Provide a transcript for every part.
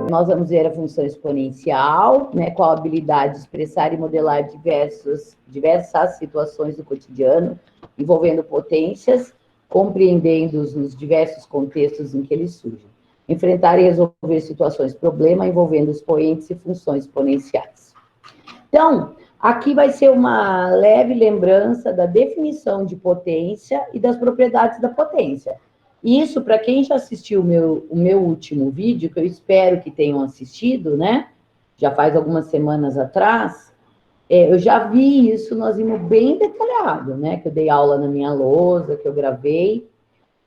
nós vamos ver a função exponencial, né, com a habilidade de expressar e modelar diversas situações do cotidiano, envolvendo potências, compreendendo-os nos diversos contextos em que eles surgem. Enfrentar e resolver situações problema envolvendo expoentes e funções exponenciais. Então, aqui vai ser uma leve lembrança da definição de potência e das propriedades da potência. Isso, para quem já assistiu o meu último vídeo, que eu espero que tenham assistido, né? Já faz algumas semanas atrás, eu já vi isso, nós vimos bem detalhado, né? Que eu dei aula na minha lousa, que eu gravei.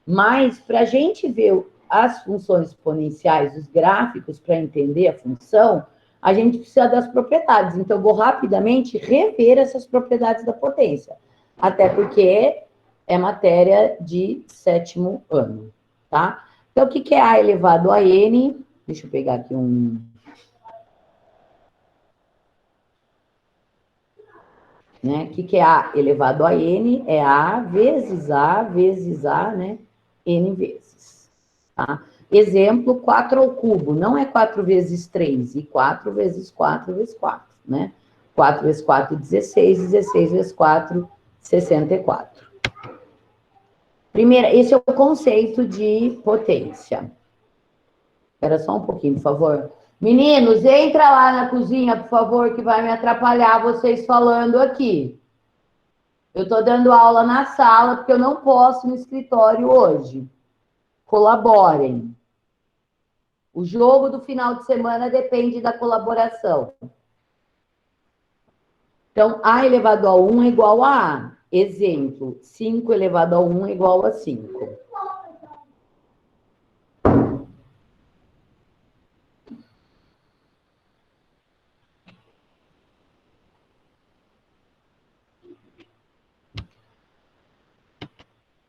Mas, para a gente ver as funções exponenciais, os gráficos, para entender a função, a gente precisa das propriedades. Então, eu vou rapidamente rever essas propriedades da potência. Até porque é matéria de 7º ano, tá? Então, o que é A elevado a N? Deixa eu pegar aqui um... Né? O que é A elevado a N? É A, né? N vezes, tá? Exemplo, 4 ao cubo. Não é 4 vezes 3, e 4 vezes 4 vezes 4, né? 4 vezes 4, 16, 16 vezes 4, 64. Primeiro, esse é o conceito de potência. Espera só um pouquinho, por favor. Meninos, entra lá na cozinha, por favor, que vai me atrapalhar vocês falando aqui. Eu estou dando aula na sala, porque eu não posso no escritório hoje. Colaborem. O jogo do final de semana depende da colaboração. Então, A elevado a 1 é igual a A. Exemplo, 5 elevado a 1 é igual a 5.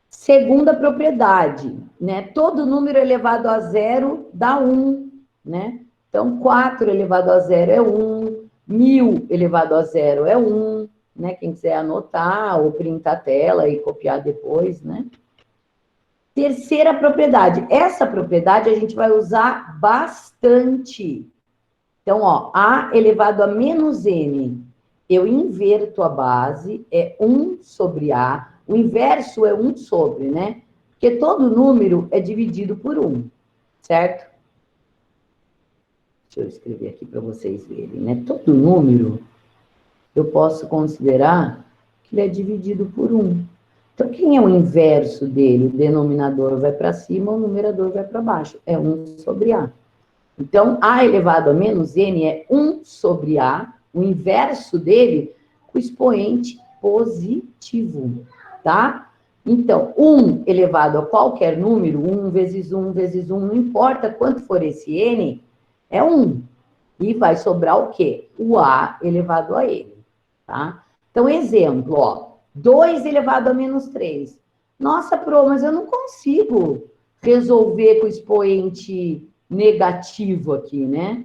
Segunda propriedade, né? Todo número elevado a 0 dá 1, né? Então, 4 elevado a 0 é 1, 1000 elevado a 0 é 1, né? Quem quiser anotar ou printar a tela e copiar depois, né? Terceira propriedade. Essa propriedade a gente vai usar bastante. Então, ó, A elevado a menos N. Eu inverto a base, é 1 sobre A. O inverso é 1 sobre, né? Porque todo número é dividido por 1, certo? Deixa eu escrever aqui para vocês verem, né? Todo número eu posso considerar que ele é dividido por 1. Então, quem é o inverso dele? O denominador vai para cima, o numerador vai para baixo. É 1 sobre A. Então, A elevado a menos N é 1 sobre A, o inverso dele, o expoente positivo, tá? Então, 1 elevado a qualquer número, 1 vezes 1 vezes 1, não importa quanto for esse N, é 1. E vai sobrar o quê? O A elevado a N, tá? Então, exemplo, ó, 2 elevado a menos 3. Nossa, Pro, mas eu não consigo resolver com o expoente negativo aqui, né?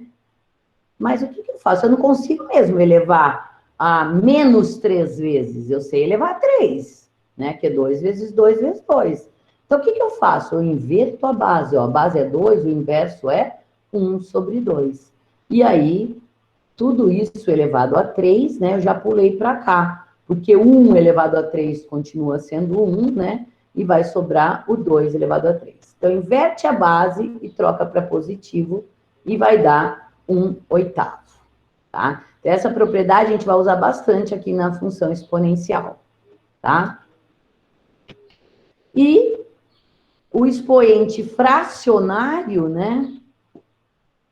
Mas o que eu faço? Eu não consigo mesmo elevar a menos 3 vezes. Eu sei elevar a 3, né? Que é 2 vezes 2 vezes 2. Então, o que eu faço? Eu inverto a base. Ó. A base é 2, o inverso é 1 sobre 2. E aí, tudo isso elevado a 3, né? Eu já pulei para cá. Porque 1 elevado a 3 continua sendo 1, né? E vai sobrar o 2 elevado a 3. Então, inverte a base e troca para positivo e vai dar 1/8, tá? Então, essa propriedade a gente vai usar bastante aqui na função exponencial, tá? E o expoente fracionário, né?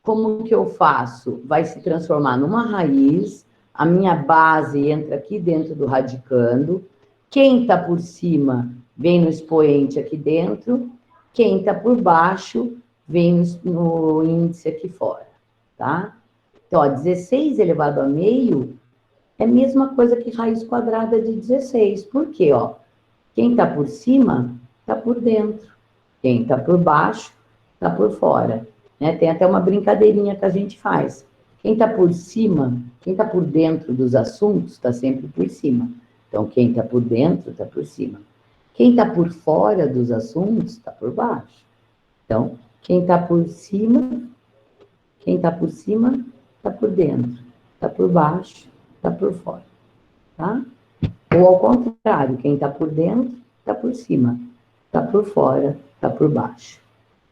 Como que eu faço? Vai se transformar numa raiz, a minha base entra aqui dentro do radicando, quem está por cima vem no expoente aqui dentro, quem está por baixo vem no índice aqui fora, tá? Então, ó, 16 elevado a meio é a mesma coisa que raiz quadrada de 16. Por quê? Ó, quem está por cima está por dentro, quem está por baixo está por fora. Né? Tem até uma brincadeirinha que a gente faz. Quem está por cima, quem está por dentro dos assuntos, está sempre por cima. Então, quem está por dentro, está por cima. Quem está por fora dos assuntos, está por baixo. Então, quem está por cima, Quem está por cima, está por dentro. Está por baixo, está por fora. Tá? Ou ao contrário, quem está por dentro, está por cima. Está por fora, está por baixo.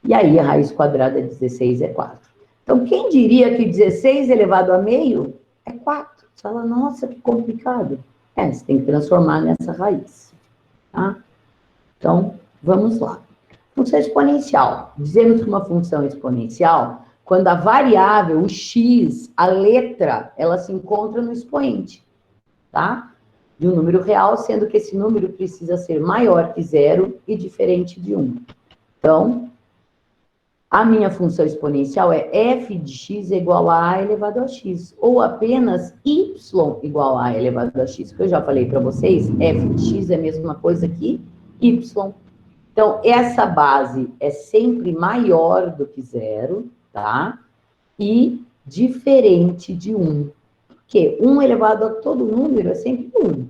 E aí, a raiz quadrada de 16 é 4. Então, quem diria que 16 elevado a meio é 4? Você fala, nossa, que complicado. Você tem que transformar nessa raiz. Tá? Então, vamos lá. Função exponencial. Dizemos que uma função exponencial, quando a variável, o x, a letra, ela se encontra no expoente, tá? De um número real, sendo que esse número precisa ser maior que 0 e diferente de 1. Então, a minha função exponencial é f de x igual a elevado a x, ou apenas y igual a elevado a x, que eu já falei para vocês, f de x é a mesma coisa que y. Então, essa base é sempre maior do que 0, tá? E diferente de 1. Porque 1 elevado a todo número é sempre 1.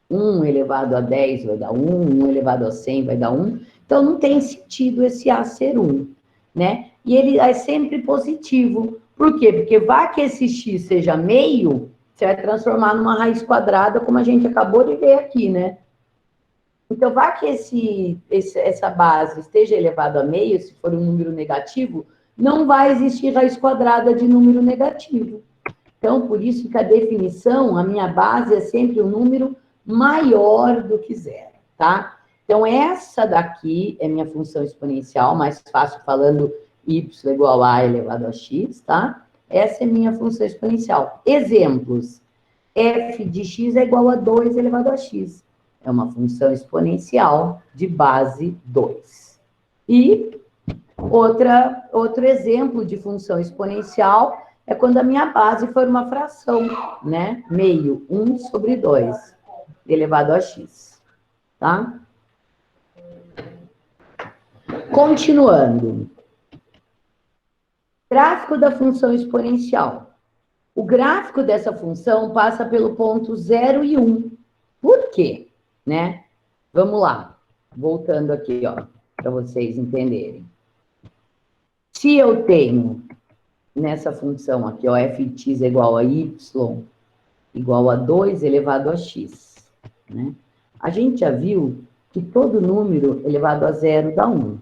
1 elevado a 10 vai dar 1, 1 elevado a 100 vai dar 1. Então, não tem sentido esse A ser 1, né? E ele é sempre positivo. Por quê? Porque vai que esse x seja meio, você vai transformar numa raiz quadrada, como a gente acabou de ver aqui, né? Então, vai que essa base esteja elevado a meio, se for um número negativo, não vai existir raiz quadrada de número negativo. Então, por isso que a definição, a minha base é sempre um número maior do que 0, tá? Então, essa daqui é minha função exponencial, mais fácil falando y igual a elevado a x, tá? Essa é minha função exponencial. Exemplos. F de x é igual a 2 elevado a x. É uma função exponencial de base 2. E outro exemplo de função exponencial é quando a minha base for uma fração, né? Meio, 1 sobre 2, elevado a x. Tá? Continuando. Gráfico da função exponencial. O gráfico dessa função passa pelo ponto 0 e 1. Por quê? Né? Vamos lá. Voltando aqui, ó, para vocês entenderem. Se eu tenho nessa função aqui, ó, f de x é igual a y igual a 2 elevado a x, né? A gente já viu que todo número elevado a 0 dá 1.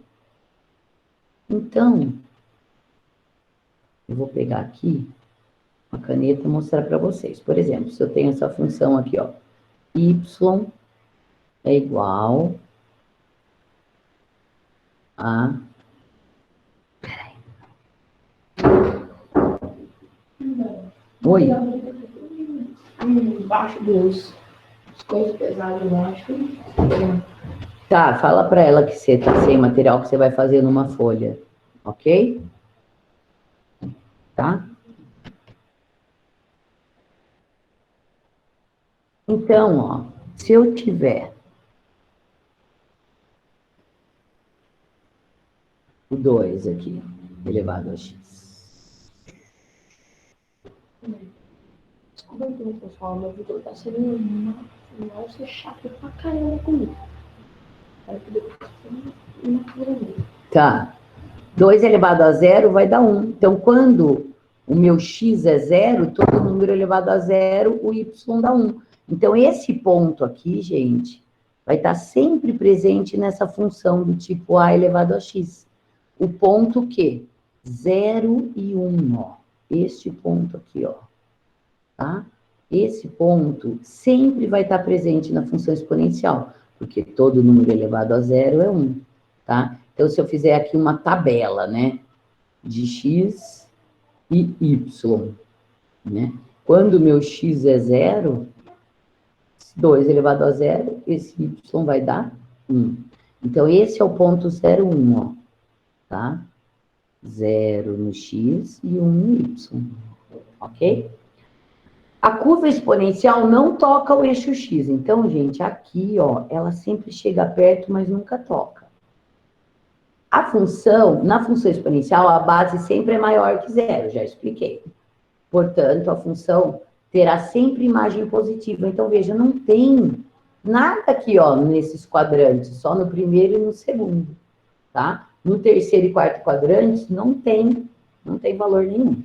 Então, eu vou pegar aqui uma caneta e mostrar para vocês. Por exemplo, se eu tenho essa função aqui, ó, y é igual a... Peraí. Oi? Embaixo dos coisas pesadas embaixo. Tá, fala para ela que você tá sem material que você vai fazer numa folha, ok? Tá? Então, ó, se eu tiver o 2 aqui, elevado a x. Desculpa aí, pessoal, meu vídeo tá sendo nossa, chato pra caramba comigo. Tá. 2 elevado a 0 vai dar 1. Então, quando o meu x é 0, todo número elevado a 0, o y dá 1. Então, esse ponto aqui, gente, vai estar sempre presente nessa função do tipo a elevado a x. O ponto que? 0 e 1, ó. Este ponto aqui, ó. Tá? Esse ponto sempre vai estar presente na função exponencial, porque todo número elevado a 0 é 1, tá? Então, se eu fizer aqui uma tabela, né, de x e y, né? Quando o meu x é 0, 2 elevado a 0, esse y vai dar 1. Então, esse é o ponto 0, 1, ó, tá? 0 no x e 1 no y, ok? A curva exponencial não toca o eixo x. Então, gente, aqui, ó, ela sempre chega perto, mas nunca toca. A função, na função exponencial, a base sempre é maior que 0, já expliquei. Portanto, a função terá sempre imagem positiva. Então, veja, não tem nada aqui, ó, nesses quadrantes, só no primeiro e no segundo, tá? No terceiro e quarto quadrantes, não tem Não tem valor nenhum.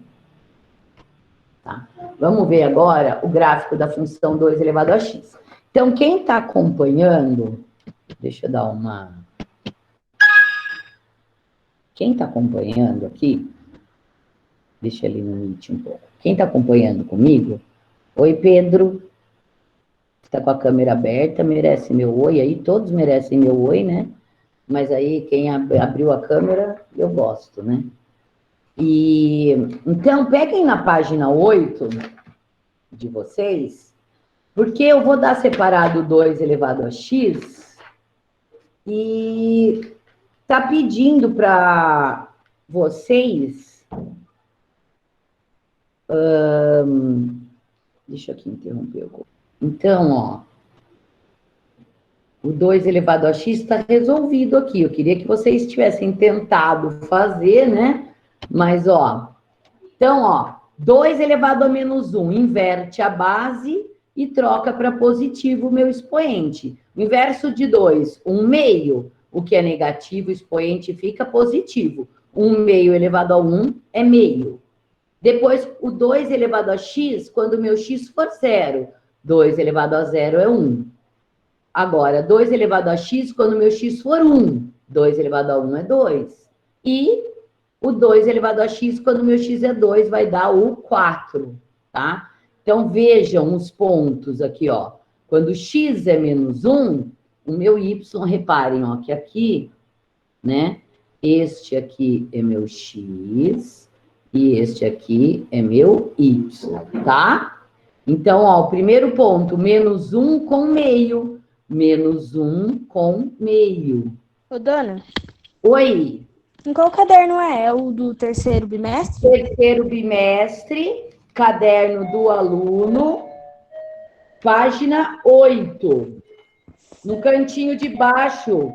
Tá? Vamos ver agora o gráfico da função 2 elevado a x. Então, quem está acompanhando, deixa eu dar uma... Quem está acompanhando aqui, deixa ele no Meet um pouco. Quem está acompanhando comigo, oi Pedro, está com a câmera aberta, merece meu oi aí, todos merecem meu oi, né? Mas aí quem abriu a câmera, eu gosto, né? E então, peguem na página 8 de vocês, porque eu vou dar separado 2 elevado a x e tá pedindo para vocês... deixa eu aqui interromper. Então, ó, o 2 elevado a x está resolvido aqui. Eu queria que vocês tivessem tentado fazer, né? Mas, ó, então, ó, 2 elevado a menos 1, inverte a base e troca para positivo o meu expoente. O inverso de 2, 1 meio. O que é negativo, o expoente fica positivo. 1 meio elevado a 1 é meio. Depois, o 2 elevado a x, quando o meu x for 0. 2 elevado a 0 é 1. Agora, 2 elevado a x, quando o meu x for 1. 2 elevado a 1 é 2. E o 2 elevado a x, quando o meu x é 2, vai dar o 4, tá? Então, vejam os pontos aqui, ó. Quando x é menos 1, o meu y, reparem, ó, que aqui, né? Este aqui é meu x e este aqui é meu y, tá? Então, ó, o primeiro ponto, menos 1 com meio. Menos 1 com meio. Ô, dona, Oi. em qual caderno é? É o do terceiro bimestre? Terceiro bimestre, caderno do aluno, página 8. No cantinho de baixo,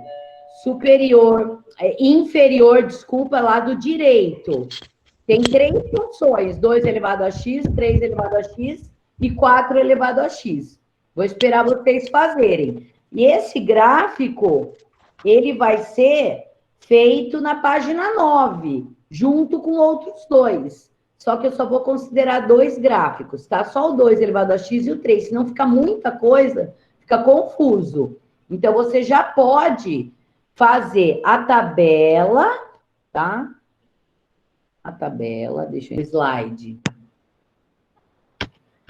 inferior, desculpa, lado direito. Tem 3 funções, 2 elevado a x, 3 elevado a x e 4 elevado a x. Vou esperar vocês fazerem. E esse gráfico, ele vai ser feito na página 9, junto com outros 2. Só que eu só vou considerar 2 gráficos, tá? Só o 2 elevado a x e o 3, senão fica muita coisa, fica confuso. Então, você já pode fazer a tabela, tá? A tabela, deixa eu... Slide.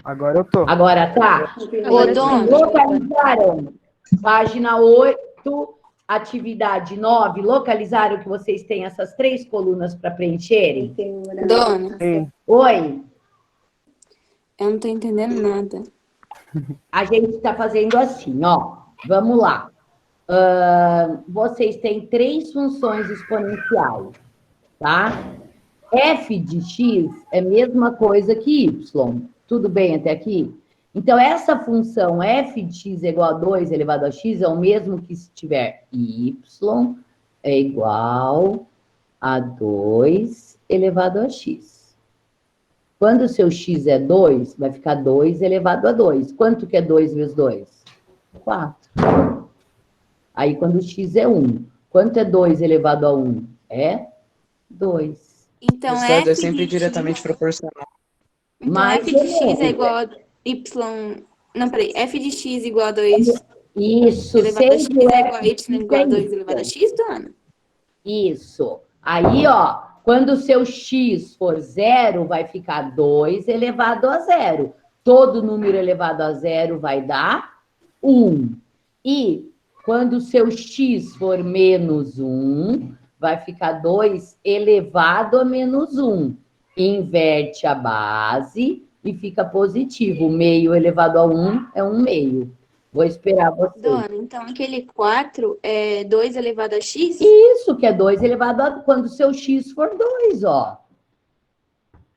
Agora eu tô. Agora tá? Agora sim. Localizaram? Página 8, atividade 9, localizaram que vocês têm essas 3 colunas para preencherem? Dona, Sim. Oi? eu não tô entendendo nada. A gente está fazendo assim, ó. Vamos lá. Vocês têm 3 funções exponenciais, tá? F de x é a mesma coisa que y. Tudo bem até aqui? Então, essa função f de x é igual a 2 elevado a x é o mesmo que se tiver y é igual a 2 elevado a x. Quando o seu x é 2, vai ficar 2 elevado a 2. Quanto que é 2 vezes 2? 4. Aí, quando o x é 1. Quanto é 2 elevado a 1? É 2. Então, O resultado é f sempre de diretamente x, proporcional. então Mais f de ou x é menos. igual a y... Não, peraí. F de x igual a 2 Isso, elevado a x sempre é igual a y igual a é 2 elevado a x, dona? Isso. Aí, ó, quando o seu x for 0, vai ficar 2 elevado a 0. Todo número elevado a 0 vai dar 1. E quando o seu x for menos 1, vai ficar 2 elevado a menos 1. Inverte a base e fica positivo. Meio elevado a 1 é 1 meio. Vou esperar você. Dona, então aquele 4 é 2 elevado a x? Isso, que é 2 elevado a... Quando o seu x for 2, ó.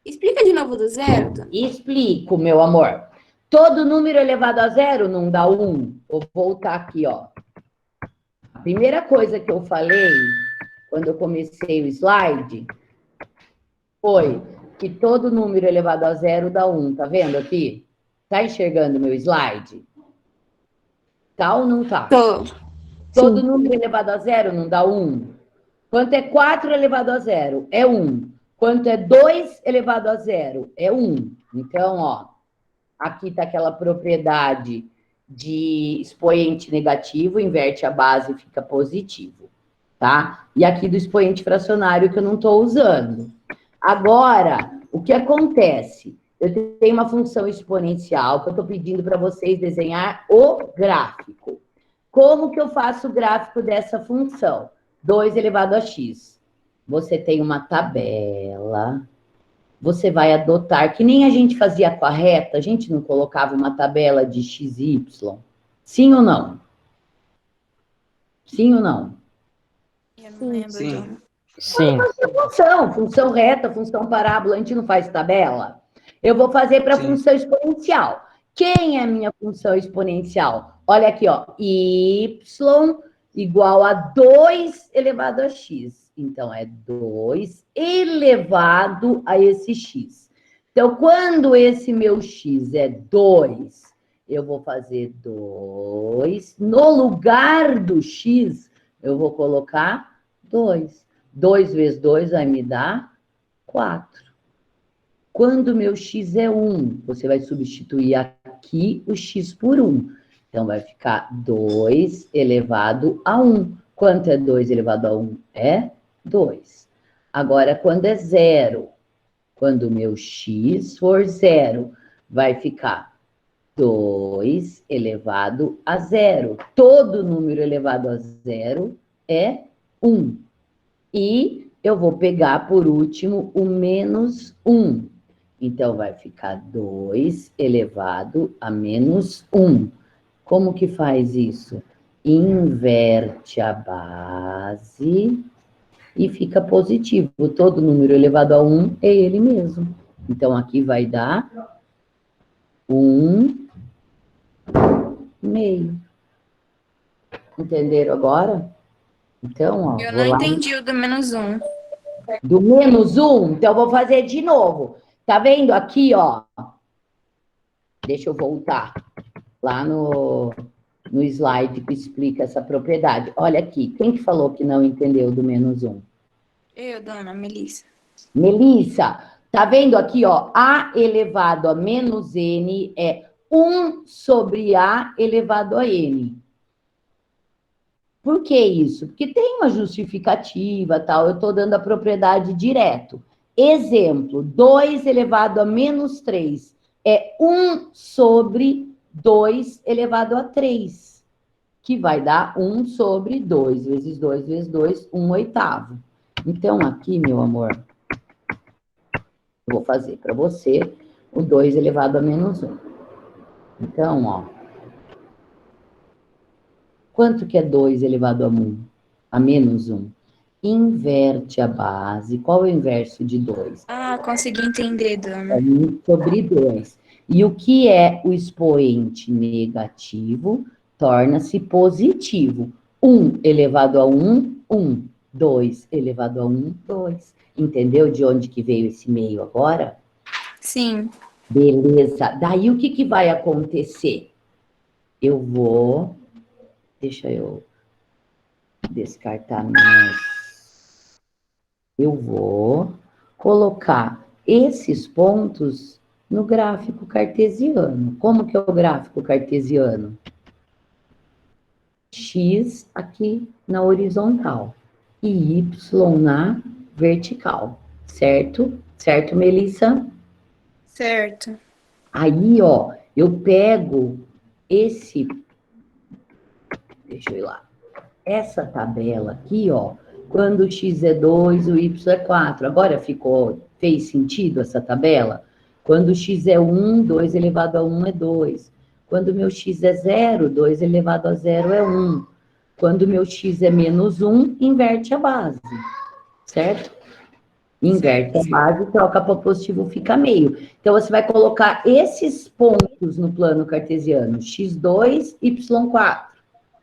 Explica de novo do zero, dona. Explico, meu amor. Todo número elevado a 0 não dá 1. Vou voltar aqui, ó. A primeira coisa que eu falei, quando eu comecei o slide, foi que todo número elevado a 0 dá 1. Tá vendo aqui? Tá enxergando meu slide? Tá ou não tá? Tô. Todo número elevado a 0 não dá 1. Quanto é 4 elevado a 0? É 1. Quanto é 2 elevado a 0? É 1. Então, ó, aqui está aquela propriedade de expoente negativo, inverte a base e fica positivo, tá? E aqui do expoente fracionário que eu não estou usando. Agora, o que acontece? Eu tenho uma função exponencial que eu estou pedindo para vocês desenhar o gráfico. Como que eu faço o gráfico dessa função? 2 elevado a x. Você tem uma tabela, você vai adotar, que nem a gente fazia com a reta, a gente não colocava uma tabela de x e y? Sim ou não? Sim ou não? Eu não lembro, Sim. Dona. Sim. Função reta, função parábola, a gente não faz tabela? Eu vou fazer para a Sim. função exponencial. Quem é a minha função exponencial? Olha aqui, ó, y igual a 2 elevado a x. Então, é 2 elevado a esse x. Então, quando esse meu x é 2, eu vou fazer 2. No lugar do x, eu vou colocar 2. 2 vezes 2 vai me dar 4. Quando meu x é 1, você vai substituir aqui o x por 1. Então, vai ficar 2 elevado a 1. Quanto é 2 elevado a 1? É 2. Agora, quando é 0, quando o meu x for 0, vai ficar 2 elevado a 0. Todo número elevado a 0 é 1. E eu vou pegar, por último, o menos 1. Então, vai ficar 2 elevado a menos 1. Como que faz isso? Inverte a base e fica positivo. Todo número elevado a 1 é ele mesmo. Então, aqui vai dar 1 meio. Entenderam agora? Então, ó, Eu vou não lá. entendi o do menos 1. Do menos 1, então eu vou fazer de novo. Tá vendo aqui, ó? Deixa eu voltar lá no slide que explica essa propriedade. Olha aqui, quem que falou que não entendeu do menos 1? Eu, Dona Melissa. Melissa, tá vendo aqui, ó? A elevado a menos n é 1 sobre a elevado a n. Por que isso? Porque tem uma justificativa, tal. Eu estou dando a propriedade direto. Exemplo, 2 elevado a menos 3 é 1 sobre 2 elevado a 3, que vai dar 1 sobre 2 vezes 2 vezes 2, 1 oitavo. Então, aqui, meu amor, eu vou fazer para você o 2 elevado a menos 1. Então, ó, quanto que é 2 elevado a 1? A menos 1. Inverte a base. Qual é o inverso de 2? Ah, consegui entender, Dona. 1 sobre 2. E o que é o expoente negativo? Torna-se positivo. 1 elevado a 1, 1. 2 elevado a 1, 2. Entendeu de onde que veio esse meio agora? Sim. Beleza. Daí o que que vai acontecer? Eu vou... Deixa eu descartar minhas... Eu vou colocar esses pontos no gráfico cartesiano. Como que é o gráfico cartesiano? X aqui na horizontal e Y na vertical, certo? Certo, Melissa? Certo. Aí, ó, eu pego esse... Deixa eu ir lá. Essa tabela aqui, ó, quando o x é 2, o y é 4. Agora fez sentido essa tabela? Quando o x é 1, 2 elevado a 1 é 2. Quando o meu x é 0, 2 elevado a 0 é 1. Quando o meu x é menos 1, inverte a base, certo? Inverte a base, troca para positivo, fica meio. Então, você vai colocar esses pontos no plano cartesiano, x2, y4.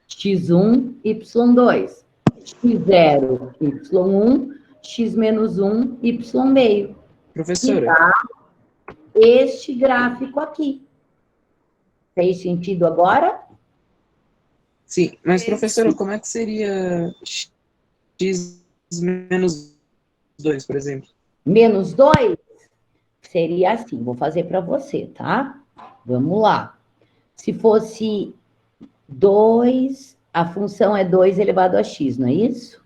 x1, y2, x0, y1, x menos 1, y meio. Que Professora, dá este gráfico aqui. Fez sentido agora? sim, mas professora, como é que seria x menos 2, por exemplo? Menos 2 seria assim, vou fazer para você, tá? Vamos lá. Se fosse 2, a função é 2 elevado a x, não é isso?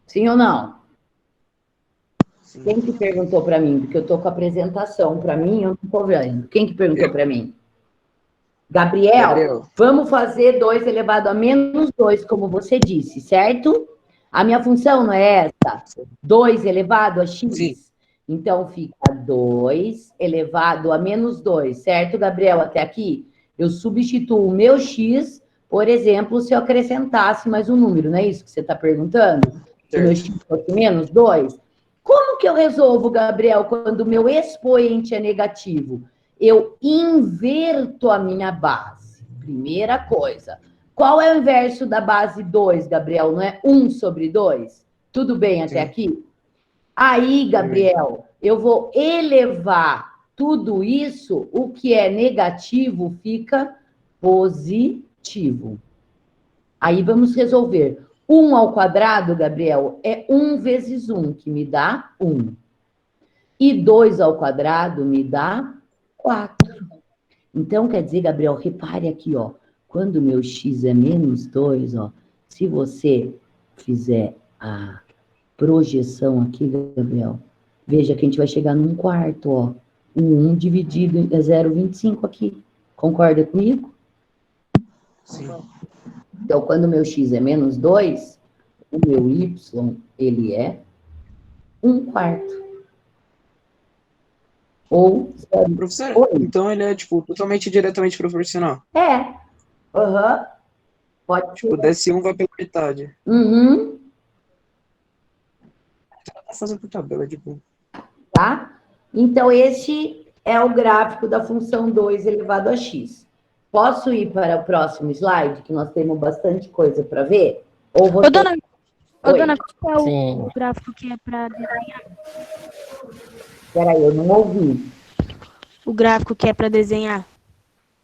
Sim ou não? Sim. Quem que perguntou para mim? Porque eu estou com a apresentação para mim, eu não estou vendo. Quem que perguntou Eu. para mim? Gabriel, vamos fazer 2 elevado a menos 2, como você disse, certo? A minha função não é essa? 2 elevado a x? Sim. Então, fica 2 elevado a menos 2, certo, Gabriel? Até aqui? Eu substituo o meu x, por exemplo, se eu acrescentasse mais um número, não é isso que você está perguntando? Se o meu x fosse menos 2. Como que eu resolvo, Gabriel, quando o meu expoente é negativo? Eu inverto a minha base. Primeira coisa. Qual é o inverso da base 2, Gabriel? Não é 1 sobre 2? Tudo bem até aqui? Aí, Gabriel, eu vou elevar tudo isso, o que é negativo fica positivo. Aí vamos resolver. 1 ao quadrado, Gabriel, é 1 vezes 1, que me dá 1. E 2 ao quadrado me dá 4. Então, quer dizer, Gabriel, repare aqui, ó. Quando o meu x é menos 2, ó, se você fizer a projeção aqui, Gabriel, veja que a gente vai chegar num quarto, ó. O 1 dividido é 0,25 aqui. Concorda comigo? Sim. Então, quando o meu x é menos 2, o meu y, ele é 1 quarto. Ou 0. Professora, Oi. então ele é, tipo, totalmente diretamente proporcional. É. Aham. Pode Tipo, ser. desse 1 vai pela metade. Uhum. Vou fazer por tabela, tipo. Tá? Então, esse é o gráfico da função 2 elevado a x. Posso ir para o próximo slide, que nós temos bastante coisa para ver? Ou você... Ô, dona, Oi. qual é Sim. o gráfico que é para desenhar? Peraí, eu não ouvi. O gráfico que é para desenhar?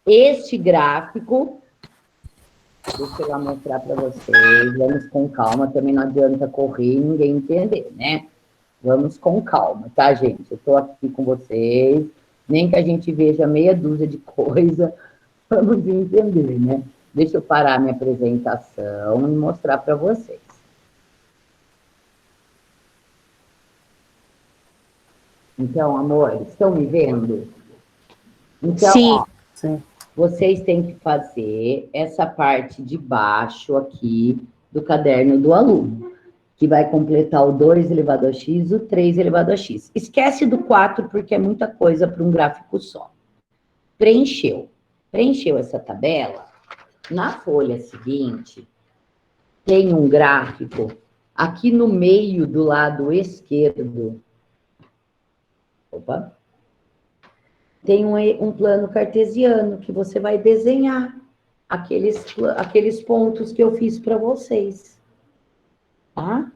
Este gráfico, deixa eu lá mostrar para vocês, vamos com calma, também não adianta correr e ninguém entender, né? Vamos com calma, tá, gente? Eu estou aqui com vocês, nem que a gente veja meia dúzia de coisa, vamos entender, né? Deixa eu parar minha apresentação e mostrar para vocês. Então, amores, estão me vendo? Então, Sim. ó, vocês têm que fazer essa parte de baixo aqui do caderno do aluno, que vai completar o 2 elevado a x e o 3 elevado a x. Esquece do 4, porque é muita coisa para um gráfico só. Preencheu. Preencheu essa tabela. Na folha seguinte, tem um gráfico aqui no meio do lado esquerdo. Opa! Tem um plano cartesiano que você vai desenhar aqueles pontos que eu fiz para vocês. Tá?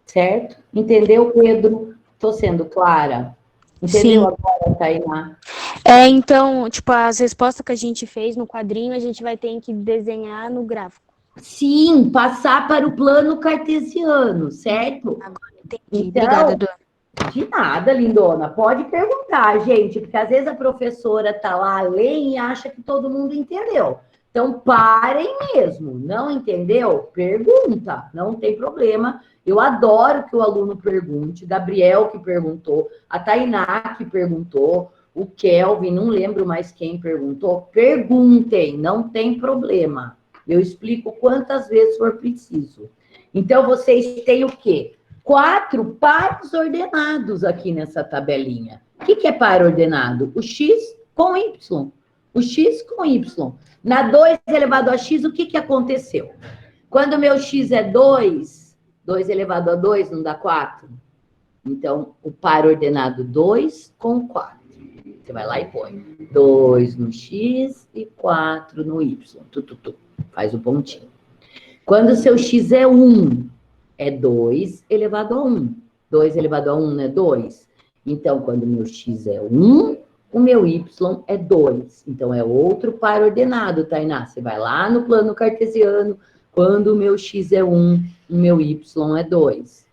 Certo? Entendeu, Pedro? Estou sendo clara? Entendeu Sim. agora, Tainá? Então, tipo, as respostas que a gente fez no quadrinho, a gente vai ter que desenhar no gráfico. Sim, passar para o plano cartesiano, certo? Agora entendi. Então, Obrigada, Dona. de nada, lindona. Pode perguntar, gente, porque às vezes a professora tá lá, lê e acha que todo mundo entendeu. Então, parem mesmo. Não entendeu? Pergunta. Não tem problema. Eu adoro que o aluno pergunte. Gabriel que perguntou, a Tainá que perguntou, o Kelvin, não lembro mais quem perguntou. Perguntem, não tem problema. Eu explico quantas vezes for preciso. Então, vocês têm o quê? 4 pares ordenados aqui nessa tabelinha. O que é par ordenado? O x com y. O x com y. Na 2 elevado a x, o que aconteceu? Quando o meu x é 2, 2 elevado a 2 não dá 4? Então, o par ordenado 2 com 4. Você vai lá e põe 2 no x e 4 no y. Faz o pontinho. Quando o seu x é 1, é 2 elevado a 1. 2 elevado a 1 não é 2? Então, quando o meu x é 1, o meu y é 2. Então, é outro par ordenado, Tainá. Você vai lá no plano cartesiano, quando o meu x é 1, o meu y é 2.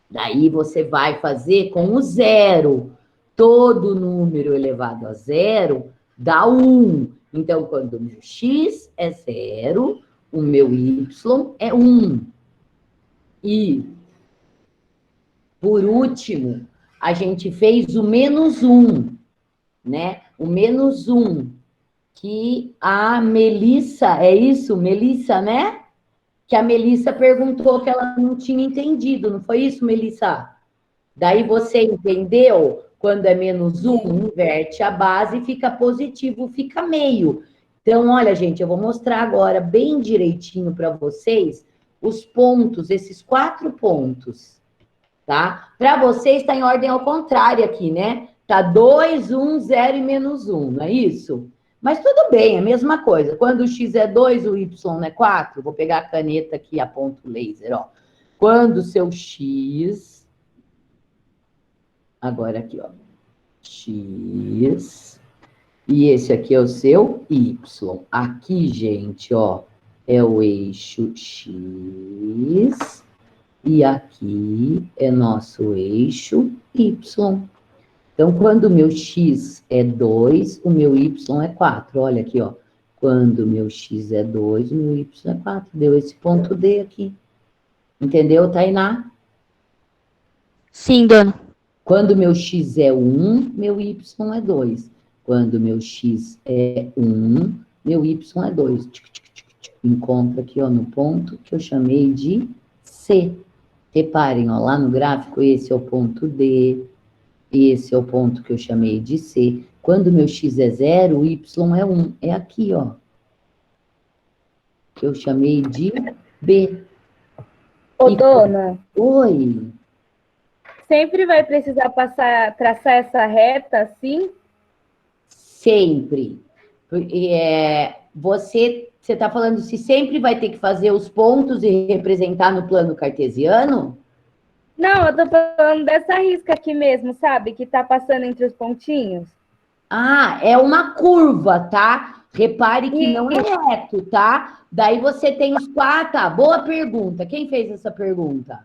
Daí você vai fazer com o zero. Todo número elevado a zero dá 1. Então, quando o meu x é 0, o meu y é 1. E, por último, a gente fez o menos 1, né? O menos 1, que a Melissa, é isso, Melissa, né? Que a Melissa perguntou que ela não tinha entendido, não foi isso, Melissa? Daí você entendeu? Quando é menos 1, inverte a base, fica positivo, fica meio. Então, olha, gente, eu vou mostrar agora bem direitinho para vocês os pontos, esses 4 pontos, tá? Para vocês está em ordem ao contrário aqui, né? Tá 2, 1, 0 e menos 1, não é isso? Mas tudo bem, é a mesma coisa. Quando o x é 2, o y é 4, vou pegar a caneta aqui, a ponto laser, ó. Quando o seu x... Agora aqui, ó. X. E esse aqui é o seu Y. Aqui, gente, ó, é o eixo X. E aqui é nosso eixo Y. Então, quando o meu X é 2, o meu Y é 4. Olha aqui, ó. Quando o meu X é 2, o meu Y é 4. Deu esse ponto D aqui. Entendeu, Tainá? Sim, dona. Quando meu x é 1, meu y é 2. Quando meu x é 1, meu y é 2. Encontra aqui, ó, no ponto que eu chamei de C. Reparem, ó, lá no gráfico, esse é o ponto D, esse é o ponto que eu chamei de C. Quando meu x é 0, o y é 1. É aqui, ó, que eu chamei de B. Ô, dona, Oi. sempre vai precisar traçar essa reta assim? Sempre. Você está falando se sempre vai ter que fazer os pontos e representar no plano cartesiano? Não, eu tô falando dessa risca aqui mesmo, sabe? Que tá passando entre os pontinhos. Ah, é uma curva, tá? Repare que não é reto, tá? Daí você tem os quatro. Tá, boa pergunta. Quem fez essa pergunta?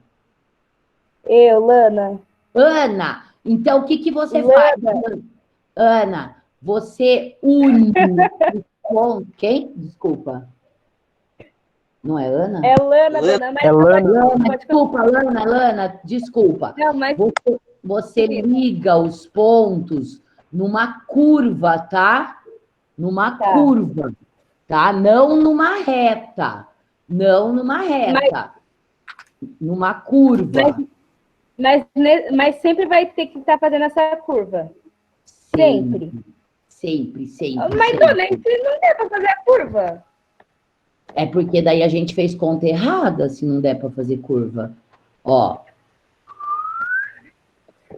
Eu, Lana. Ana. Então, o que que você Lana. faz? Ana, você une os pontos. Quem? Desculpa. Não é Ana? É Lana, dona. Mas É Lana. Lana, desculpa, Lana, desculpa. Não, mas Você liga os pontos numa curva, tá? Numa curva, tá? Não numa reta. Não numa reta. Numa curva. mas sempre vai ter que estar fazendo essa curva. Sempre. Sempre. Mas, sempre. dona, isso não dá pra fazer a curva. É porque daí a gente fez conta errada, se não der para fazer curva. Ó.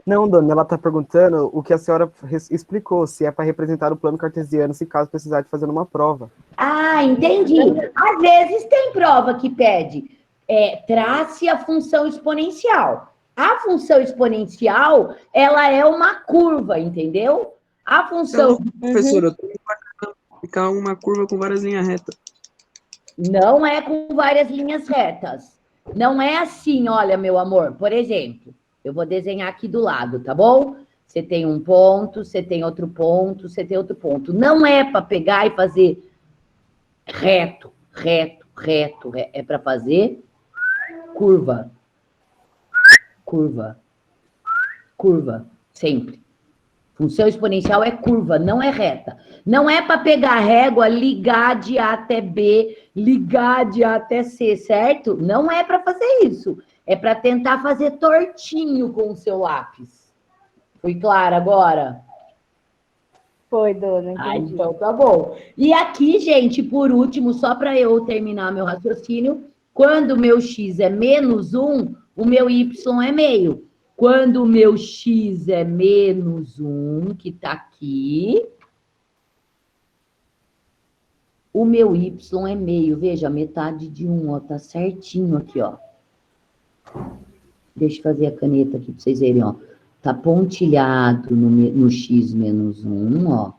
Não, dona, ela está perguntando o que a senhora explicou, se é para representar o plano cartesiano, se caso precisar de fazer uma prova. Ah, entendi. Às vezes tem prova que pede trace a função exponencial. A função exponencial, ela é uma curva, entendeu? A função... Então, professora, eu tenho que ficar uma curva com várias linhas retas. Não é com várias linhas retas. Não é assim, olha, meu amor. Por exemplo, eu vou desenhar aqui do lado, tá bom? Você tem um ponto, você tem outro ponto, você tem outro ponto. Não é para pegar e fazer reto. É para fazer curva. Sempre. Função exponencial é curva, não é reta. Não é para pegar a régua, ligar de A até B, ligar de A até C, certo? Não é para fazer isso. É para tentar fazer tortinho com o seu lápis. Foi claro agora? Foi, dona, entendi. Ah, então tá bom. E aqui, gente, por último, só para eu terminar meu raciocínio, quando o meu x é menos 1, o meu y é meio. Quando o meu x é menos 1, que está aqui, o meu y é meio. Veja, metade de 1, ó, tá certinho aqui, ó. Deixa eu fazer a caneta aqui para vocês verem, ó. Tá pontilhado no x menos 1, ó.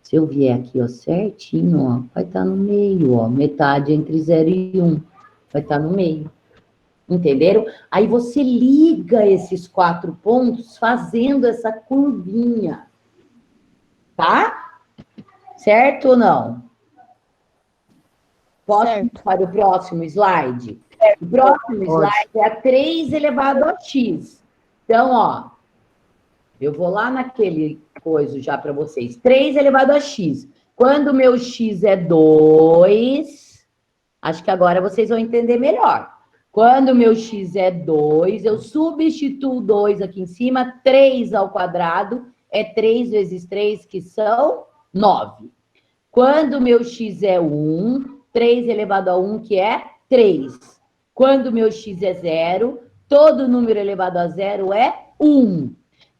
Se eu vier aqui, ó, certinho, ó, vai estar no meio, ó. Metade entre 0 e 1. Vai estar no meio. Entenderam? Aí você liga esses 4 pontos fazendo essa curvinha. Tá? Certo ou não? Posso ir Certo. para o próximo slide? O próximo slide é a 3 elevado a x. Então, ó, eu vou lá naquele coisa já para vocês. 3 elevado a x. Quando o meu x é 2, acho que agora vocês vão entender melhor. Quando o meu x é 2, eu substituo 2 aqui em cima, 3 ao quadrado é 3 vezes 3, que são 9. Quando o meu x é 1, 3 elevado a 1, que é 3. Quando o meu x é 0, todo número elevado a 0 é 1.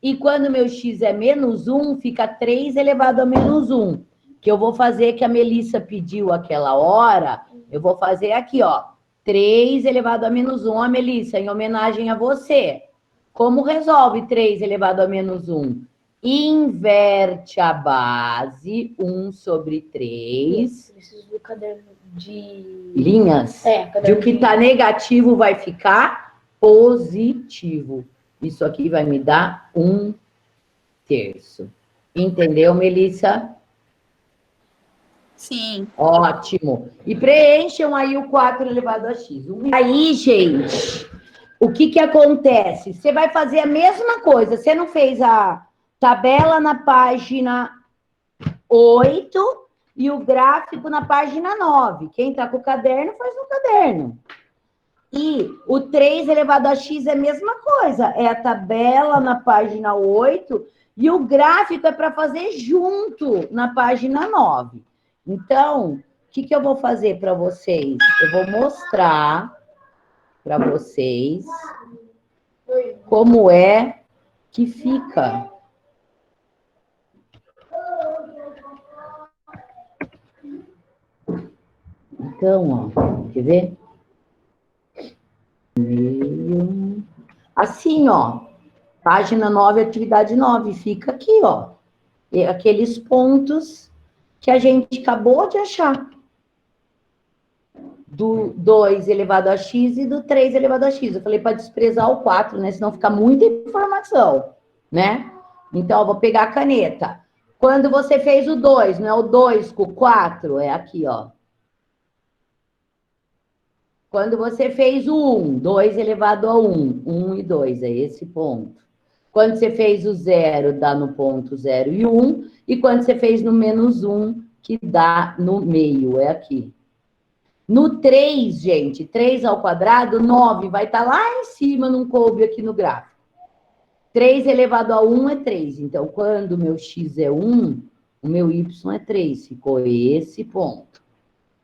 E quando o meu x é menos 1, fica 3 elevado a menos 1. Que eu vou fazer que a Melissa pediu aquela hora, eu vou fazer aqui, ó. 3 elevado a menos 1, a Melissa, em homenagem a você. Como resolve 3 elevado a menos 1? Inverte a base, 1 sobre 3. Preciso do caderno de... Linhas. É, De caderno o que está negativo vai ficar positivo. Isso aqui vai me dar 1/3. Entendeu, Melissa? Sim. Ótimo. E preencham aí o 4 elevado a x. Aí, gente, o que acontece? Você vai fazer a mesma coisa. Você não fez a tabela na página 8 e o gráfico na página 9. Quem está com o caderno, faz no caderno. E o 3 elevado a x é a mesma coisa. É a tabela na página 8 e o gráfico é para fazer junto na página 9. Então, o que eu vou fazer para vocês? Eu vou mostrar para vocês como é que fica. Então, ó, quer ver? Meio. Assim, ó. Página 9, atividade 9. Fica aqui, ó. E aqueles pontos que a gente acabou de achar. Do 2 elevado a x e do 3 elevado a x. Eu falei para desprezar o 4, né? Senão fica muita informação, né? Então, eu vou pegar a caneta. Quando você fez o 2, não é o 2 com o 4? É aqui, ó. Quando você fez o 1, 2 elevado a 1, 1 e 2, é esse ponto. Quando você fez o 0, dá no ponto 0 e 1. E quando você fez no menos 1, que dá no meio, é aqui. No 3, gente, 3 ao quadrado, 9, vai estar lá em cima, não coube aqui no gráfico. 3 elevado a 1 é 3. Então, quando o meu x é 1, o meu y é 3. Ficou esse ponto.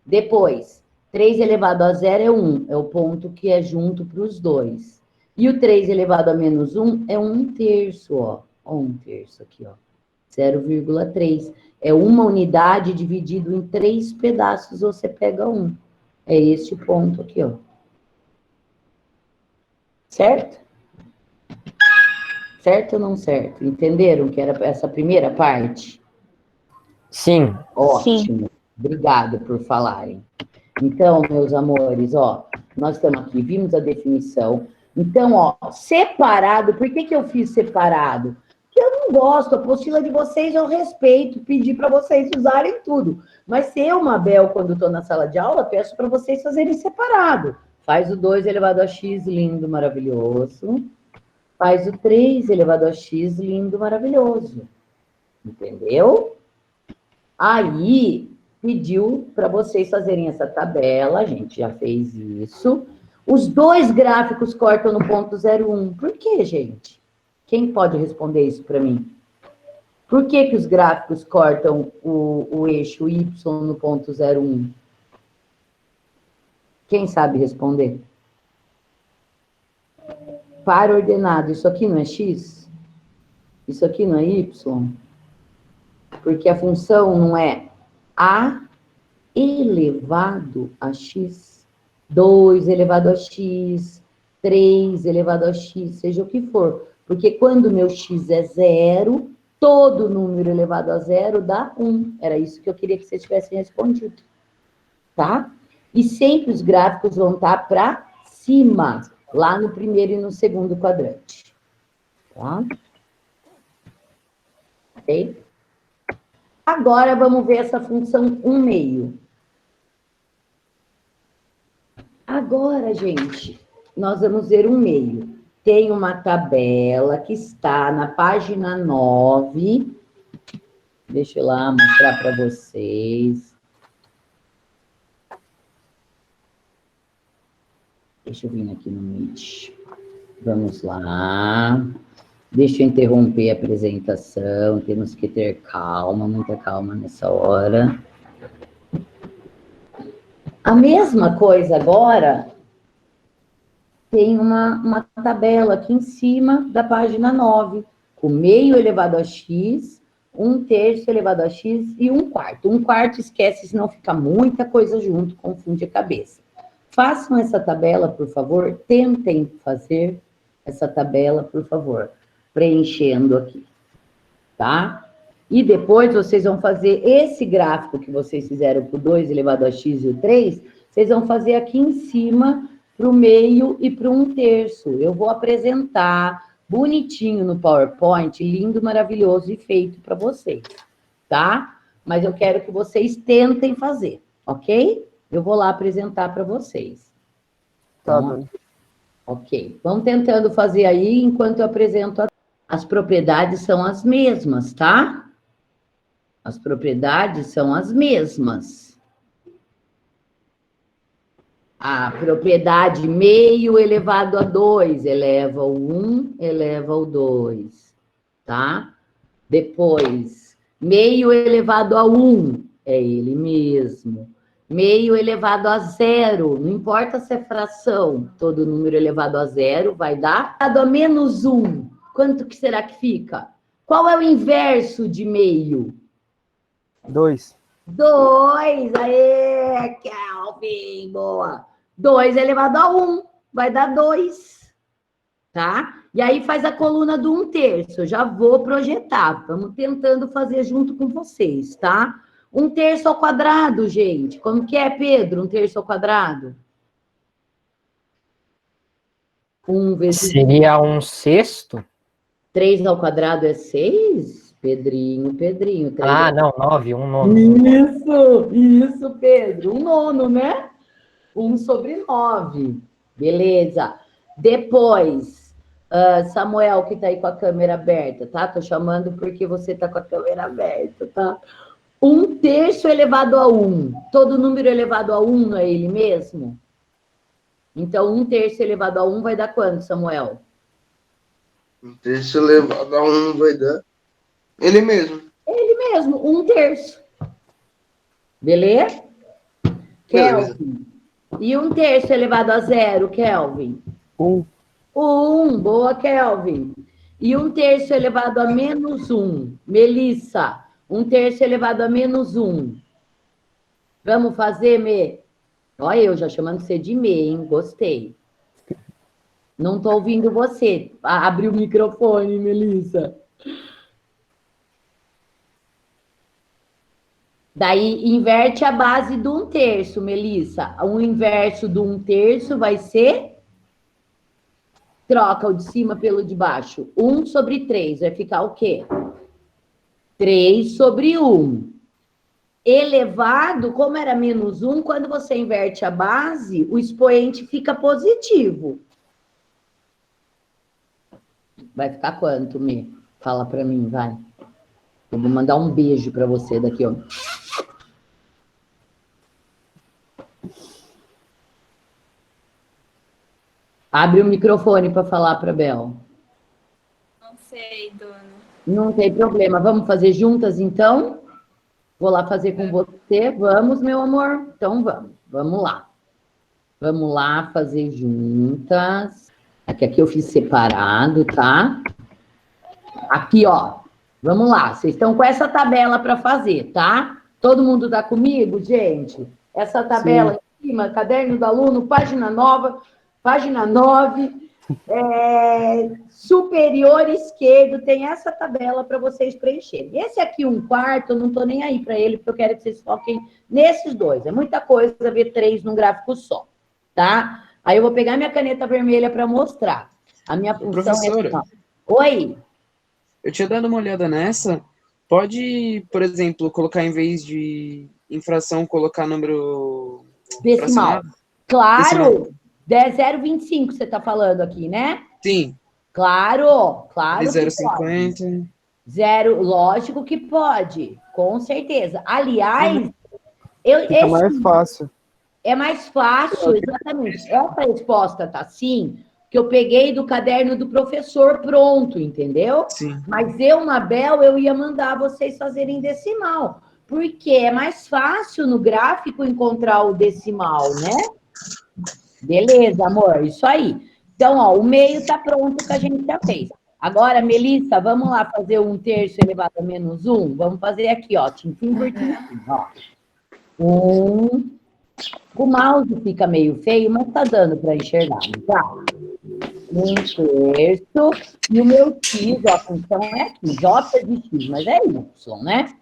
Depois, 3 elevado a 0 é 1. É o ponto que é junto para os dois. E o 3 elevado a menos 1 é 1/3, ó. Ó, 1/3 aqui, ó. 0,3. É uma unidade dividido em 3 pedaços, você pega 1. É este ponto aqui, ó. Certo? Certo ou não certo? Entenderam que era essa primeira parte? Sim. Ótimo. Sim. Obrigado por falarem. Então, meus amores, ó, nós estamos aqui, vimos a definição. Então, ó, separado, por que eu fiz separado? Porque eu não gosto, a apostila de vocês eu respeito, pedi para vocês usarem tudo. Mas se eu, Mabel, quando estou na sala de aula, peço para vocês fazerem separado. Faz o 2 elevado a x, lindo, maravilhoso. Faz o 3 elevado a x, lindo, maravilhoso. Entendeu? Aí, pediu para vocês fazerem essa tabela, a gente já fez isso. Os dois gráficos cortam no ponto 0,1. Por quê, gente? Quem pode responder isso para mim? Por que os gráficos cortam o eixo y no ponto 0,1? Quem sabe responder? Par ordenado, isso aqui não é x? Isso aqui não é y? Porque a função não é a elevado a x, 2 elevado a x, 3 elevado a x, seja o que for. Porque quando o meu x é 0, todo número elevado a 0 dá 1. Era isso que eu queria que vocês tivessem respondido. Tá? E sempre os gráficos vão estar para cima. lá no primeiro e no segundo quadrante. Tá? Ok? Agora, vamos ver essa função 1/2. Agora, gente, nós vamos ver 1/2. Tem uma tabela que está na página 9. Deixa eu lá mostrar para vocês. Deixa eu vir aqui no Meet. Vamos lá. Deixa eu interromper a apresentação. Temos que ter calma, muita calma nessa hora. A mesma coisa agora, tem uma tabela aqui em cima da página 9, com meio elevado a x, 1/3 elevado a x e 1/4. 1/4 esquece, senão fica muita coisa junto, confunde a cabeça. Façam essa tabela, por favor, tentem fazer essa tabela, por favor, preenchendo aqui, tá? E depois vocês vão fazer esse gráfico que vocês fizeram para o 2 elevado a x e o 3, vocês vão fazer aqui em cima para o meio e para o 1/3. Eu vou apresentar bonitinho no PowerPoint, lindo, maravilhoso e feito para vocês, tá? Mas eu quero que vocês tentem fazer, ok? Eu vou lá apresentar para vocês. Tá, Então, Dani. ok. Vão tentando fazer aí enquanto eu apresento. As propriedades são as mesmas, tá? As propriedades são as mesmas. A propriedade meio elevado a 2 eleva o 1, eleva o 2, tá? Depois, meio elevado a 1 é ele mesmo. Meio elevado a 0, não importa se é fração, todo número elevado a 0 vai dar. Elevado a menos 1, quanto que será que fica? Qual é o inverso de meio? 2. 2, aê, Kelvin, boa. 2 elevado a 1, vai dar 2, tá? E aí faz a coluna do 1/3, eu já vou projetar, estamos tentando fazer junto com vocês, tá? 1/3 ao quadrado, gente, como que é, Pedro, 1/3 ao quadrado? 1 vezes Seria 1/6? 3 ao quadrado é 6? Pedrinho, 3 Ah, não, 9, 1/9. Isso, Pedro. 1/9, né? 1/9. Beleza. Depois, Samuel, que tá aí com a câmera aberta, tá? Tô chamando porque você tá com a câmera aberta, tá? 1/3 elevado a 1. Todo número elevado a 1 não é ele mesmo? Então, 1/3 elevado a 1 vai dar quanto, Samuel? 1/3 elevado a 1 vai dar ele mesmo. Ele mesmo, 1/3. Beleza? Kelvin. E 1/3 elevado a 0, Kelvin? 1. 1, boa, Kelvin. E 1/3 elevado a menos 1, Melissa. 1/3 elevado a menos 1. Vamos fazer, Mê? Olha, eu já chamando você de Mê, hein? Gostei. Não tô ouvindo você. Abre o microfone, Melissa. Daí, inverte a base do 1/3, Melissa. O inverso do 1/3 vai ser... Troca o de cima pelo de baixo. 1/3. Vai ficar o quê? 3/1. Elevado, como era menos 1, quando você inverte a base, o expoente fica positivo. Vai ficar quanto, Mê? Fala para mim, vai. Eu vou mandar um beijo para você daqui, ó. Abre o microfone para falar para Bel. Não sei, dona. Não tem problema. Vamos fazer juntas, então? Vou lá fazer com você. Vamos, meu amor? Então, vamos. Vamos lá. Vamos lá fazer juntas. Aqui eu fiz separado, tá? Aqui, ó. Vamos lá. Vocês estão com essa tabela para fazer, tá? Todo mundo tá comigo, gente? Essa tabela Sim. em cima, caderno do aluno, página 9, superior esquerdo, tem essa tabela para vocês preencherem. Esse aqui, 1/4, eu não tô nem aí para ele, porque eu quero que vocês foquem nesses dois. É muita coisa ver 3 num gráfico só, tá? Aí eu vou pegar minha caneta vermelha para mostrar. A minha função Professora. é assim, ó. Oi? Eu tinha dado uma olhada nessa. Pode, por exemplo, colocar em vez de infração, colocar número Decimal. fracionado? Claro! 0,25 você está falando aqui, né? Sim. Claro De que pode. 0,50. Zero, lógico que pode, com certeza. Aliás, Fica mais fácil. é mais fácil, exatamente. Essa resposta tá assim, que eu peguei do caderno do professor pronto, entendeu? Sim. Mas eu, Mabel, eu ia mandar vocês fazerem decimal, porque é mais fácil no gráfico encontrar o decimal, né? Beleza, amor, isso aí. Então, ó, o meio tá pronto que a gente já fez. Agora, Melissa, vamos lá fazer 1/3 elevado a menos 1? Vamos fazer aqui, ó, tintim por tintim, ó. O mouse fica meio feio, mas tá dando para enxergar, não tá? 1/3, e o meu x, ó, a função é aqui, j de x, mas é y, né?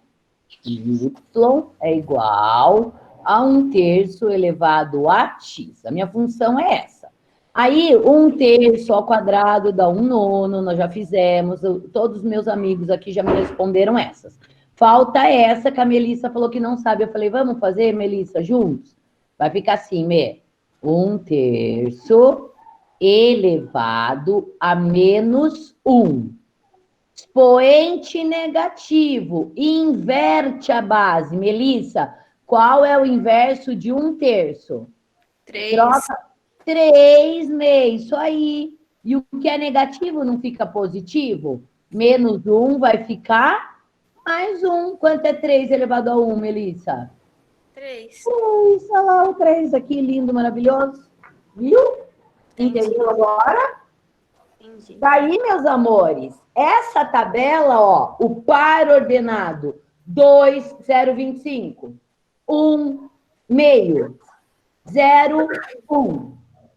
Y é igual a 1/3 elevado a x. A minha função é essa. Aí, 1/3 ao quadrado dá 1/9, nós já fizemos, todos os meus amigos aqui já me responderam essas. Falta essa que a Melissa falou que não sabe. Eu falei, vamos fazer, Melissa, juntos? Vai ficar assim, 1/3 elevado a menos 1. Expoente negativo, inverte a base. Melissa, qual é o inverso de 1/3? 3. Troca 3/6, isso aí. E o que é negativo não fica positivo? Menos 1 vai ficar mais 1. Quanto é 3 elevado a 1, Melissa? 3. 3, olha lá o 3 aqui, lindo, maravilhoso. Viu? Entendeu agora? Entendi. Daí, meus amores, essa tabela, ó, o par ordenado 2, 0,25, 1, meio, 0, 1,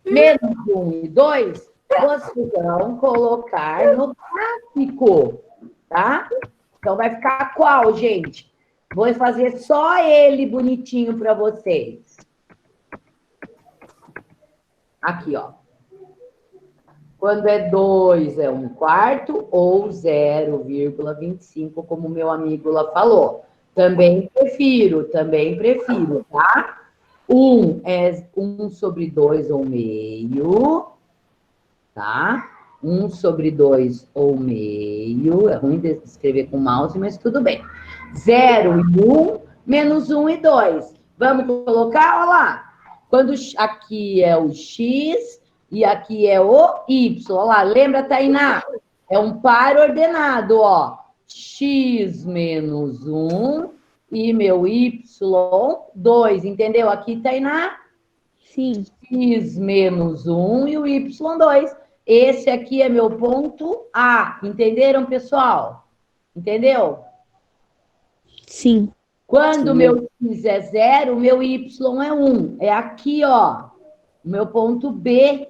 menos 1 e 2, vocês vão colocar no gráfico, tá? Então, vai ficar qual, gente? Vou fazer só ele bonitinho para vocês. Aqui, ó. Quando é 2, é 1/4 ou 0,25, como meu amigo lá falou. Também prefiro, tá? 1 é 1/2 ou meio, tá? 1/2 ou meio. É ruim de escrever com mouse, mas tudo bem. 0 e 1, menos 1 e 2. Vamos colocar, olha lá. Quando aqui é o x e aqui é o y. Olha lá, lembra, Tainá? É um par ordenado, ó. X menos 1 e meu y, 2. Entendeu aqui, Tainá? Sim. X menos 1 e o y, 2. Esse aqui é meu ponto A. Entenderam, pessoal? Entendeu? Sim. Quando o meu x é 0, o meu y é 1. É aqui, ó. O meu ponto B.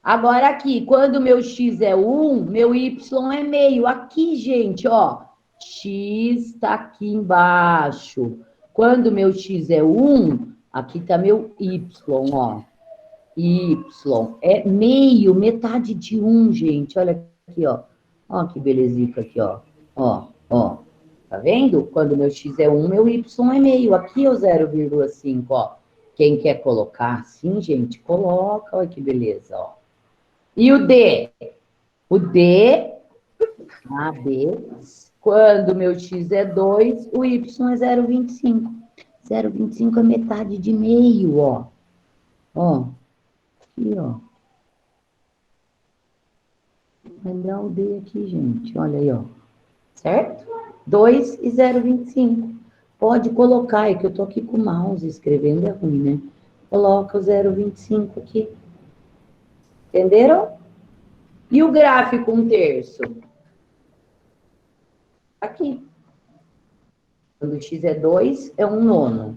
Agora aqui, quando o meu x é 1, meu y é meio. Aqui, gente, ó. X está aqui embaixo. Quando o meu x é 1, aqui está meu y, ó. Y é meio, metade de 1, gente. Olha aqui, ó. Ó que belezica aqui, ó. Ó. Tá vendo? Quando meu x é 1, meu y é meio. Aqui é o 0,5, ó. Quem quer colocar assim, gente, coloca. Olha que beleza, ó. E o D? O D, A, B, quando meu x é 2, o y é 0,25. 0,25 é metade de meio, ó. Ó. Aqui, ó. Vai dar o D aqui, gente. Olha aí, ó. Certo? 2 e 0,25. Pode colocar, é que eu tô aqui com o mouse escrevendo, é ruim, né? Coloca o 0,25 aqui. Entenderam? E o gráfico 1/3? Aqui. Quando x é 2, é 1/9.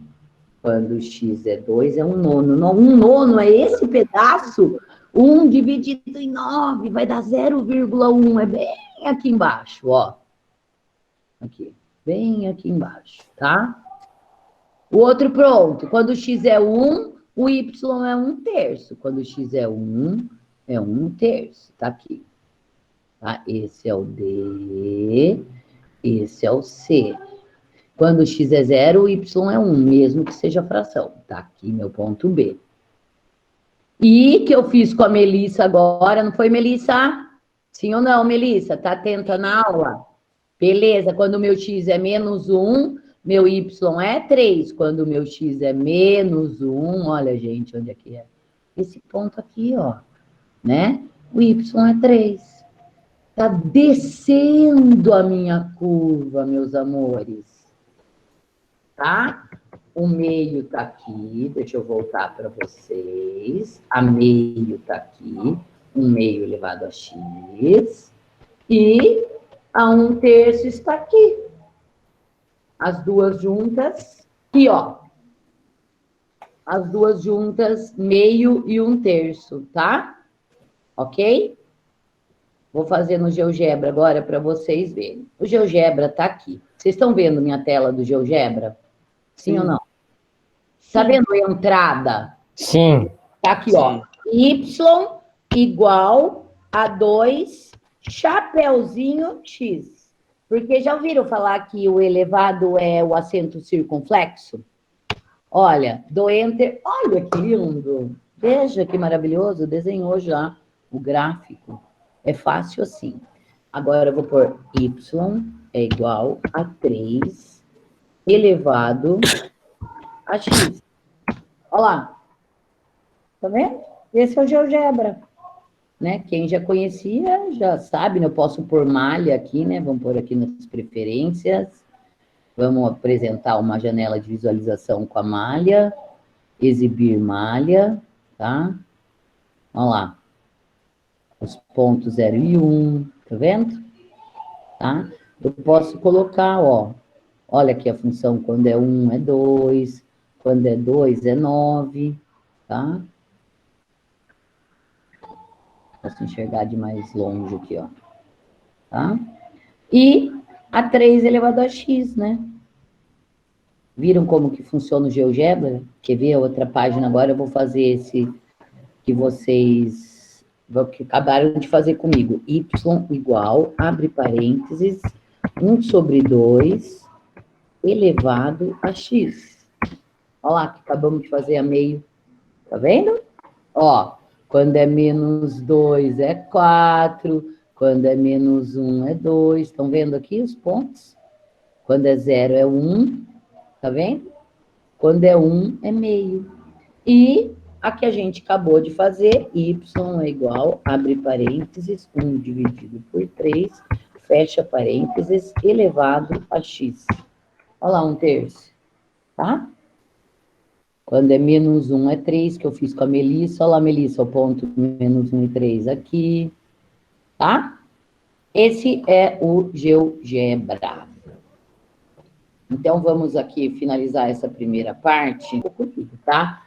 Quando x é 2, é 1/9. 1/9 é esse pedaço. 1 dividido em 9 vai dar 0,1. É bem aqui embaixo, ó. Aqui. Bem aqui embaixo, tá? O outro pronto. Quando x é 1, O y é 1/3. Quando o x é 1, é 1/3. Tá aqui. Tá? Esse é o D, esse é o C. Quando o x é 0, o y é 1, mesmo que seja fração. Tá aqui meu ponto B. E que eu fiz com a Melissa agora, não foi, Melissa? Sim ou não, Melissa? Tá atenta na aula? Beleza, quando o meu x é -1, meu y é 3. Quando o meu x é -1, olha, gente, onde é que é? Esse ponto aqui, ó, né? O y é 3. Tá descendo a minha curva, meus amores. Tá? O meio tá aqui, deixa eu voltar para vocês. A meio tá aqui, 1/2 elevado a x. E a 1/3 está aqui. As duas juntas, aqui, ó. As duas juntas, meio e 1/3, tá? Ok? Vou fazer no GeoGebra agora para vocês verem. O GeoGebra tá aqui. Vocês estão vendo minha tela do GeoGebra? Sim ou não? Tá vendo a entrada? Sim. Tá aqui, ó. Y igual a 2 chapeuzinho x. Porque já ouviram falar que o elevado é o acento circunflexo? Olha, do Enter. Olha que lindo. Veja que maravilhoso. Desenhou já o gráfico. É fácil assim. Agora eu vou pôr y é igual a 3 elevado a x. Olha lá. Tá vendo? Esse é o GeoGebra. Né? Quem já conhecia, já sabe, né? Eu posso pôr malha aqui, né? Vamos pôr aqui nas preferências. Vamos apresentar uma janela de visualização com a malha. Exibir malha, tá? Olha lá. Os pontos 0 e 1, tá vendo? Tá? Eu posso colocar, ó. Olha aqui a função, quando é 1 é 2, quando é 2 é 9, tá? Posso enxergar de mais longe aqui, ó. Tá? E a 3 elevado a x, né? Viram como que funciona o GeoGebra? Quer ver a outra página agora? Eu vou fazer esse que vocês que acabaram de fazer comigo. Y igual, abre parênteses, 1/2 elevado a x. Olha lá, que acabamos de fazer a meio. Tá vendo? Ó, quando é -2 é 4, quando é -1 é 2. Estão vendo aqui os pontos? Quando é 0 é 1, tá vendo? Quando é 1 é meio. E a que a gente acabou de fazer, y é igual, abre parênteses, 1 dividido por 3, fecha parênteses, elevado a x. Olha lá, 1/3, tá? Quando é -1 é 3, que eu fiz com a Melissa. Olha lá, Melissa, o ponto -1 e 3 aqui, tá? Esse é o GeoGebra. Então, vamos aqui finalizar essa primeira parte, tá?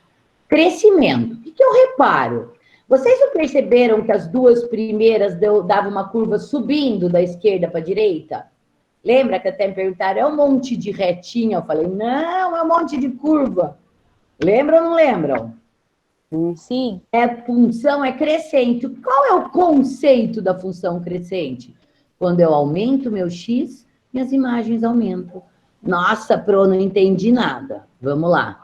Crescimento. O que eu reparo? Vocês não perceberam que as duas primeiras davam uma curva subindo da esquerda para a direita? Lembra que até me perguntaram, é um monte de retinha? Eu falei, não, é um monte de curva. Lembram ou não lembram? Sim. Função é crescente. Qual é o conceito da função crescente? Quando eu aumento meu x, minhas imagens aumentam. Nossa, Pro, não entendi nada. Vamos lá.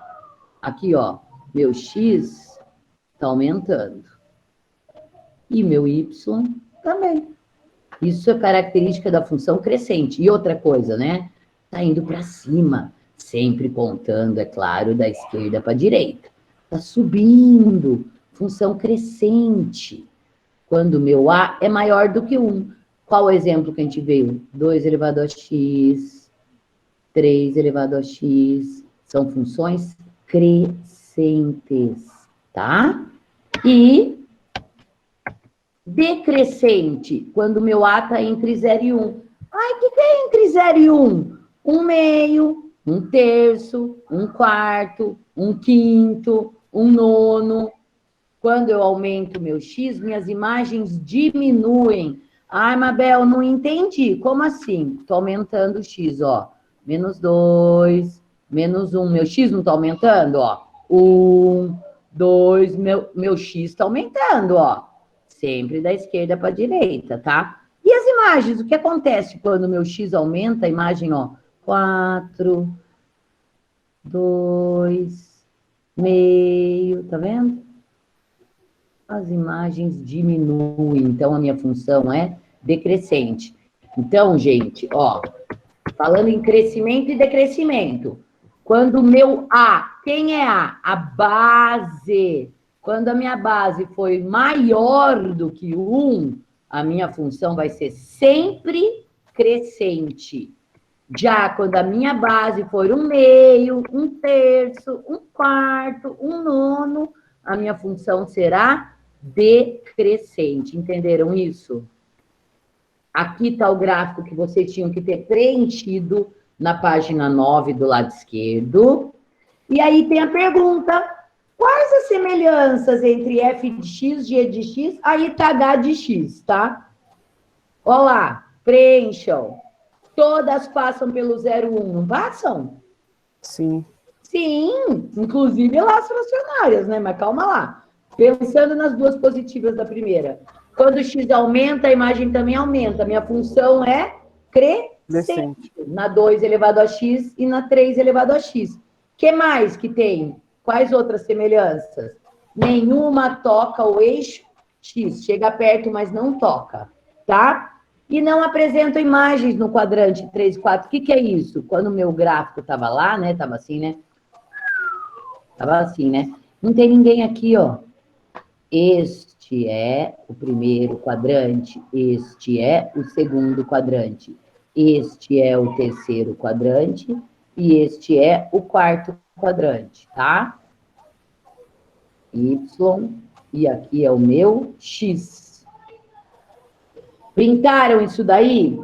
Aqui, ó. Meu x está aumentando. E meu y também. Isso é característica da função crescente. E outra coisa, né? Está indo para cima. Sempre contando, é claro, da esquerda para a direita. Está subindo. Função crescente. Quando o meu a é maior do que 1. Qual o exemplo que a gente veio? 2 elevado a x, 3 elevado a x. São funções crescentes, tá? E decrescente, quando o meu A está entre 0 e 1. Ai, o que é entre 0 e 1? 1/2, 1/3, 1/4, 1/5, 1/9. Quando eu aumento meu X, minhas imagens diminuem. Ai, Mabel, não entendi. Como assim? Estou aumentando o X, ó. -2, -1. Meu X não está aumentando, ó. 1, 2, meu x está aumentando, ó. Sempre da esquerda para a direita, tá? E as imagens, o que acontece quando o meu x aumenta? A imagem, ó, 4, 2, meio, tá vendo? As imagens diminuem, então a minha função é decrescente. Então, gente, ó, falando em crescimento e decrescimento, quando o meu A, quem é A? A base. Quando a minha base foi maior do que 1, a minha função vai ser sempre crescente. Já quando a minha base for 1/2, 1/3, 1/4, 1/9, a minha função será decrescente. Entenderam isso? Aqui está o gráfico que vocês tinham que ter preenchido na página 9 do lado esquerdo. E aí tem a pergunta: quais as semelhanças entre f de x, g de x, aí está h de x, tá? Olha lá, preencham. Todas passam pelo 0,1, não passam? Sim. Sim, inclusive lá as fracionárias, né? Mas calma lá. Pensando nas duas positivas da primeira. Quando o x aumenta, a imagem também aumenta. Minha função é crescente. Na 2 elevado a x e na 3 elevado a x. O que mais que tem? Quais outras semelhanças? Nenhuma toca o eixo x. Chega perto, mas não toca. Tá? E não apresentam imagens no quadrante 3 e 4. O que é isso? Quando o meu gráfico estava lá, né? Estava assim, né? Estava assim, né? Não tem ninguém aqui, ó. Este é o primeiro quadrante. Este é o segundo quadrante. Este é o terceiro quadrante. E este é o quarto quadrante, tá? Y. E aqui é o meu X. Printaram isso daí?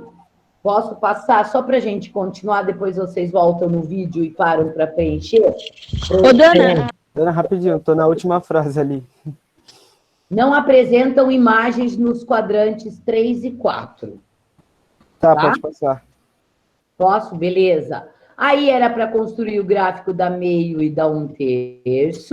Posso passar só para a gente continuar, depois vocês voltam no vídeo e param para preencher? Ô, Dana, Dana, rapidinho, tô na última frase ali. Não apresentam imagens nos quadrantes 3 e 4. Tá, pode passar. Posso? Beleza. Aí era para construir o gráfico da meio e da 1/3.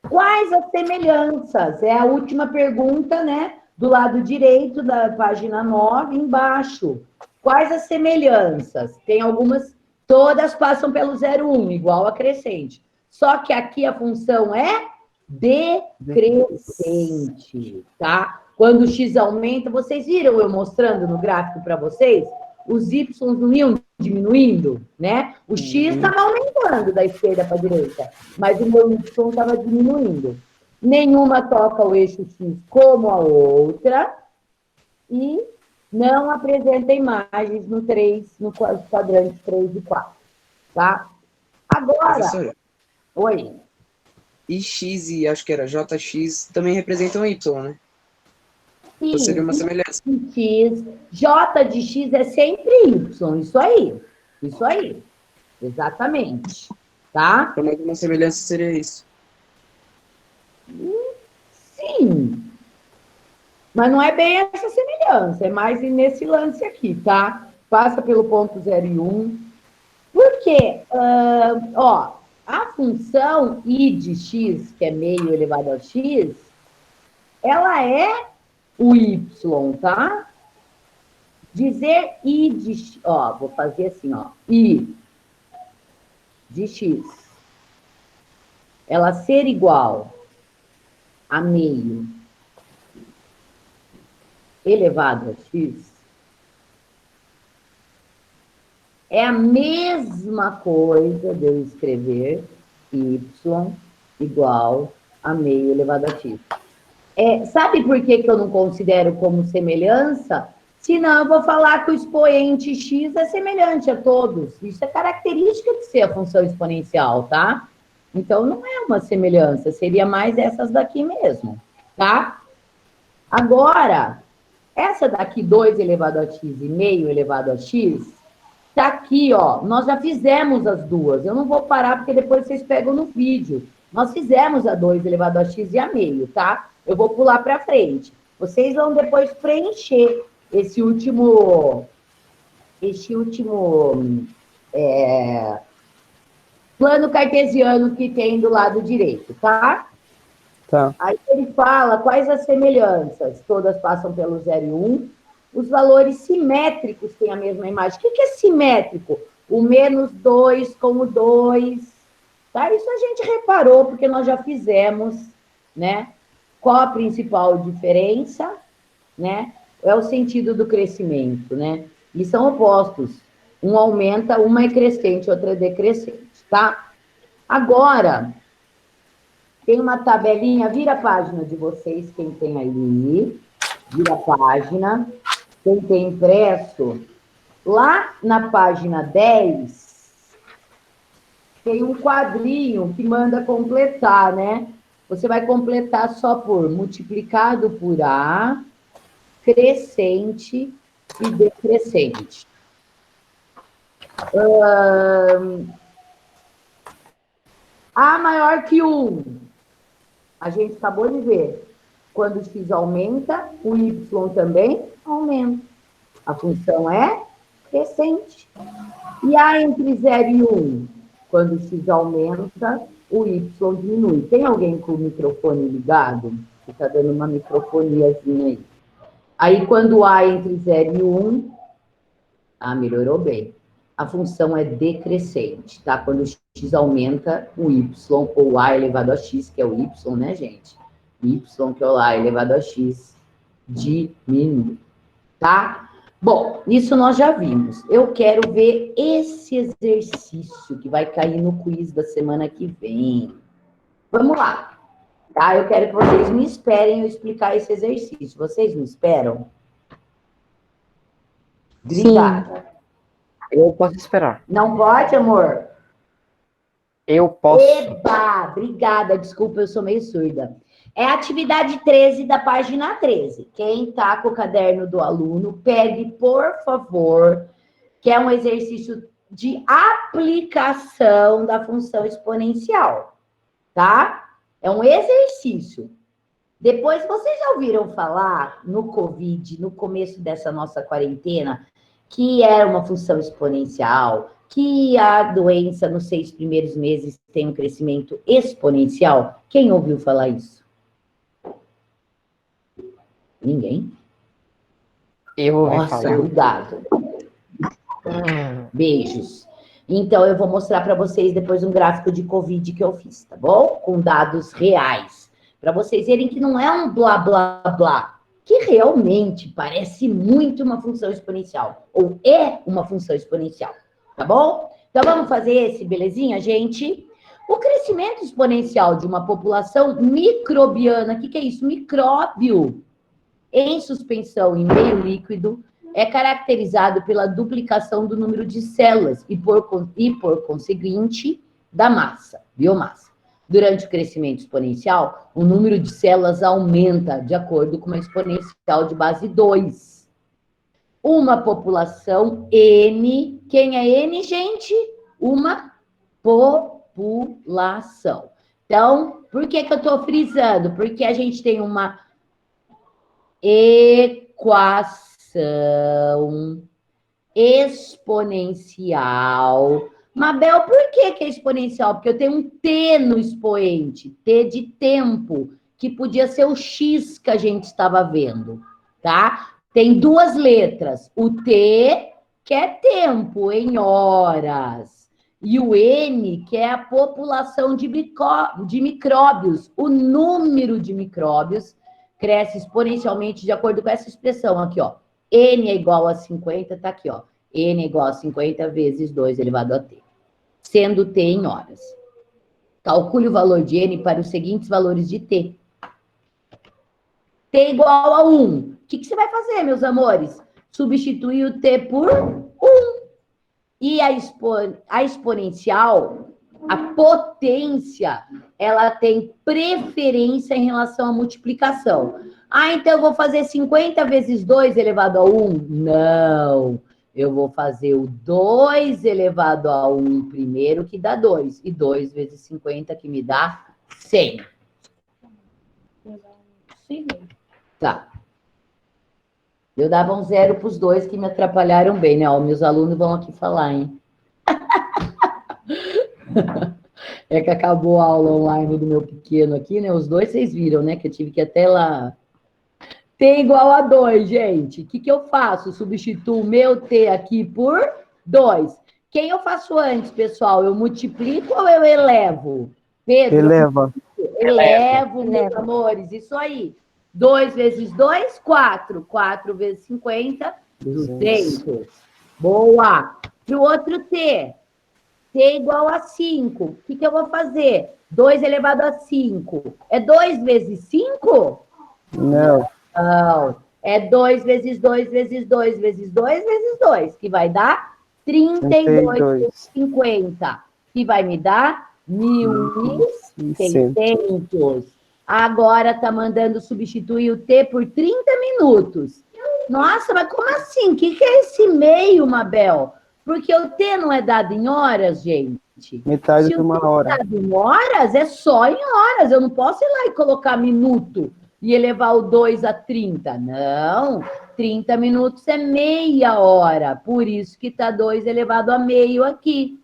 Quais as semelhanças? É a última pergunta, né? Do lado direito da página 9, embaixo. Quais as semelhanças? Tem algumas, todas passam pelo 0,1, igual a crescente. Só que aqui a função é decrescente, tá? Quando o x aumenta, vocês viram eu mostrando no gráfico para vocês? Os y não iam diminuindo, né? O x estava aumentando da esquerda para a direita, mas o meu y estava diminuindo. Nenhuma toca o eixo X como a outra e não apresenta imagens no quadrante 3 e 4, tá? Agora... Professora, Oi. e x e acho que era jx também representam y, né? Sim, Então seria uma semelhança. X, J de X é sempre Y, isso aí. Isso aí. Exatamente. Tá? Então, mais uma semelhança seria isso. Sim. Mas não é bem essa semelhança, é mais nesse lance aqui, tá? Passa pelo ponto 0 e 1. Por quê? Ó, a função I de x, que é meio elevado a x, ela é o y, tá? Dizer I de x, ó, vou fazer assim, ó, I de x, ela ser igual a meio elevado a x, é a mesma coisa de eu escrever y igual a meio elevado a x. Sabe por que eu não considero como semelhança? Senão eu vou falar que o expoente x é semelhante a todos. Isso é característica de ser a função exponencial, tá? Então não é uma semelhança, seria mais essas daqui mesmo, tá? Agora, essa daqui, 2 elevado a x e meio elevado a x, tá aqui, ó. Nós já fizemos as duas. Eu não vou parar porque depois vocês pegam no vídeo. Nós fizemos a 2 elevado a x e a meio, tá? Eu vou pular para frente. Vocês vão depois preencher esse último plano cartesiano que tem do lado direito, tá? Tá. Aí ele fala quais as semelhanças. Todas passam pelo 0 e 1. Os valores simétricos têm a mesma imagem. O que é simétrico? O -2 com o 2. Tá? Isso a gente reparou, porque nós já fizemos, né? Qual a principal diferença, né? É o sentido do crescimento, né? E são opostos. Um aumenta, uma é crescente, outra é decrescente, tá? Agora, tem uma tabelinha, vira a página de vocês, quem tem aí, vira a página, quem tem impresso, lá na página 10, tem um quadrinho que manda completar, né? Você vai completar só por multiplicado por A, crescente e decrescente. A maior que 1. A gente acabou de ver. Quando o x aumenta, o y também aumenta. A função é crescente. E A entre 0 e 1. Quando o x aumenta, o y diminui. Tem alguém com o microfone ligado? Que está dando uma microfoniazinha aí. Aí, quando A entre 0 e 1, melhorou bem. A função é decrescente, tá? Quando o x aumenta, o y, ou A elevado a x, que é o y, né, gente? Y, que é o A elevado a x, diminui, tá? Bom, isso nós já vimos. Eu quero ver esse exercício que vai cair no quiz da semana que vem. Vamos lá, tá? Eu quero que vocês me esperem eu explicar esse exercício. Vocês me esperam? Obrigada. Eu posso esperar. Não pode, amor? Eu posso. Eba! Obrigada, desculpa, eu sou meio surda. É a atividade 13 da página 13. Quem tá com o caderno do aluno, pegue, por favor, que é um exercício de aplicação da função exponencial, tá? É um exercício. Depois, vocês já ouviram falar no Covid, no começo dessa nossa quarentena, que era uma função exponencial, que a doença nos 6 primeiros meses tem um crescimento exponencial? Quem ouviu falar isso? Ninguém? Eu ouvi Nossa, falar. obrigado. Beijos. Então, eu vou mostrar para vocês depois um gráfico de Covid que eu fiz, tá bom? Com dados reais. Para vocês verem que não é um blá, blá, blá. Que realmente parece muito uma função exponencial. Ou é uma função exponencial. Tá bom? Então, vamos fazer esse, belezinha, gente? O crescimento exponencial de uma população microbiana, o que é isso? Micróbio em suspensão em meio líquido é caracterizado pela duplicação do número de células e, por conseguinte, da massa, biomassa. Durante o crescimento exponencial, o número de células aumenta de acordo com uma exponencial de base 2. Uma população N. Quem é N, gente? Uma população. Então, por que eu estou frisando? Porque a gente tem uma equação exponencial. Mabel, por que é exponencial? Porque eu tenho um T no expoente, T de tempo, que podia ser o X que a gente estava vendo, tá? Tem duas letras, o T, que é tempo, em horas, e o N, que é a população de micróbios, o número de micróbios cresce exponencialmente de acordo com essa expressão aqui, ó. N é igual a 50, tá aqui, ó. N é igual a 50 vezes 2 elevado a T, sendo T em horas. Calcule o valor de N para os seguintes valores de T. T igual a 1. O que você vai fazer, meus amores? Substituir o T por 1. E a exponencial, a potência, ela tem preferência em relação à multiplicação. Então eu vou fazer 50 vezes 2 elevado a 1? Não. Eu vou fazer o 2 elevado a 1 primeiro, que dá 2. E 2 vezes 50, que me dá 100. Sim. Tá. Eu dava um 0 para os dois que me atrapalharam bem, né? Ó, meus alunos vão aqui falar, hein? É que acabou a aula online do meu pequeno aqui, né? Os dois vocês viram, né? Que eu tive que até lá. T igual a 2, gente. O que eu faço? Substituo o meu T aqui por 2. Quem eu faço antes, pessoal? Eu multiplico ou eu elevo? Pedro, Eleva. elevo, meus amores. Isso aí. 2 vezes 2, 4. 4 vezes 50, 200. Boa. Para o outro T. T igual a 5. O que eu vou fazer? 2 elevado a 5. É 2 vezes 5? Não. Não. É 2 vezes 2 vezes 2 vezes 2 vezes 2, que vai dar 32 vezes 50, que vai me dar 1.600. Agora tá mandando substituir o T por 30 minutos. Nossa, mas como assim? O que é esse meio, Mabel? Porque o T não é dado em horas, gente. Metade Se de o uma T hora. é dado em horas, é só em horas. Eu não posso ir lá e colocar minuto e elevar o 2 a 30. Não, 30 minutos é meia hora. Por isso que está 2 elevado a meio aqui.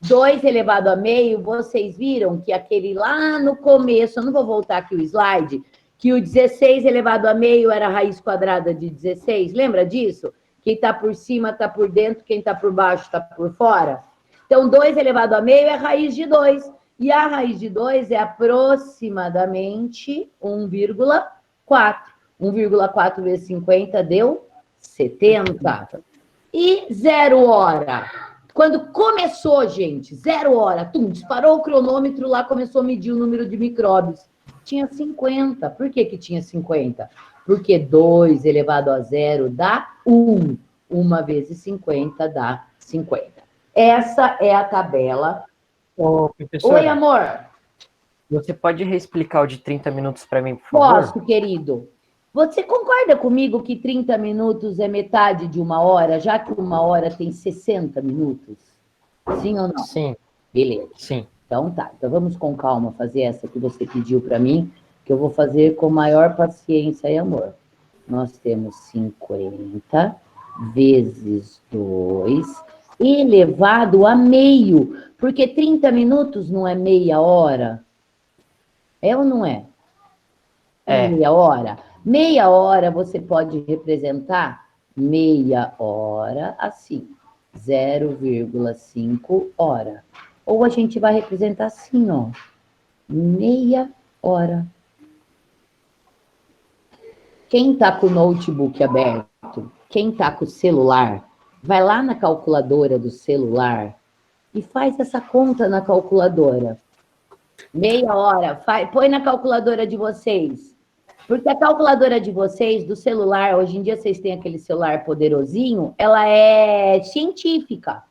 2 elevado a meio, vocês viram que aquele lá no começo, eu não vou voltar aqui o slide, que o 16 elevado a meio era a raiz quadrada de 16. Lembra disso? Quem está por cima está por dentro, quem está por baixo está por fora. Então, 2 elevado a meio é a raiz de 2. E a raiz de 2 é aproximadamente 1,4. 1,4 vezes 50 deu 70. E 0 hora. Quando começou, gente, 0 hora, disparou o cronômetro lá, começou a medir o número de micróbios. Tinha 50. Por que tinha 50? Porque 2 elevado a 0 dá 1. 1 vezes 50 dá 50. Essa é a tabela. Ô, professora, Oi, amor. você pode reexplicar o de 30 minutos para mim, por favor? Posso, querido. Você concorda comigo que 30 minutos é metade de uma hora, já que uma hora tem 60 minutos? Sim ou não? Sim, Beleza. sim. Então tá. Então vamos com calma fazer essa que você pediu para mim, que eu vou fazer com maior paciência e amor. Nós temos 50 vezes 2 elevado a meio, porque 30 minutos não é meia hora? É ou não é? É. Meia hora. Meia hora você pode representar meia hora assim, 0,5 hora. Ou a gente vai representar assim, ó, meia hora. Quem está com o notebook aberto, quem está com o celular, vai lá na calculadora do celular e faz essa conta na calculadora. Meia hora, põe na calculadora de vocês. Porque a calculadora de vocês, do celular, hoje em dia vocês têm aquele celular poderosinho, ela é científica.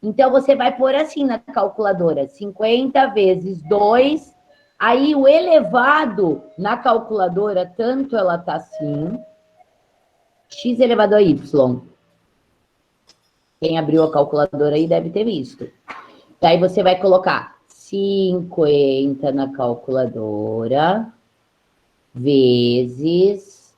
Então, você vai pôr assim na calculadora, 50 vezes 2, aí o elevado na calculadora, tanto ela tá assim, x elevado a y. Quem abriu a calculadora aí deve ter visto. Daí você vai colocar 50 na calculadora, vezes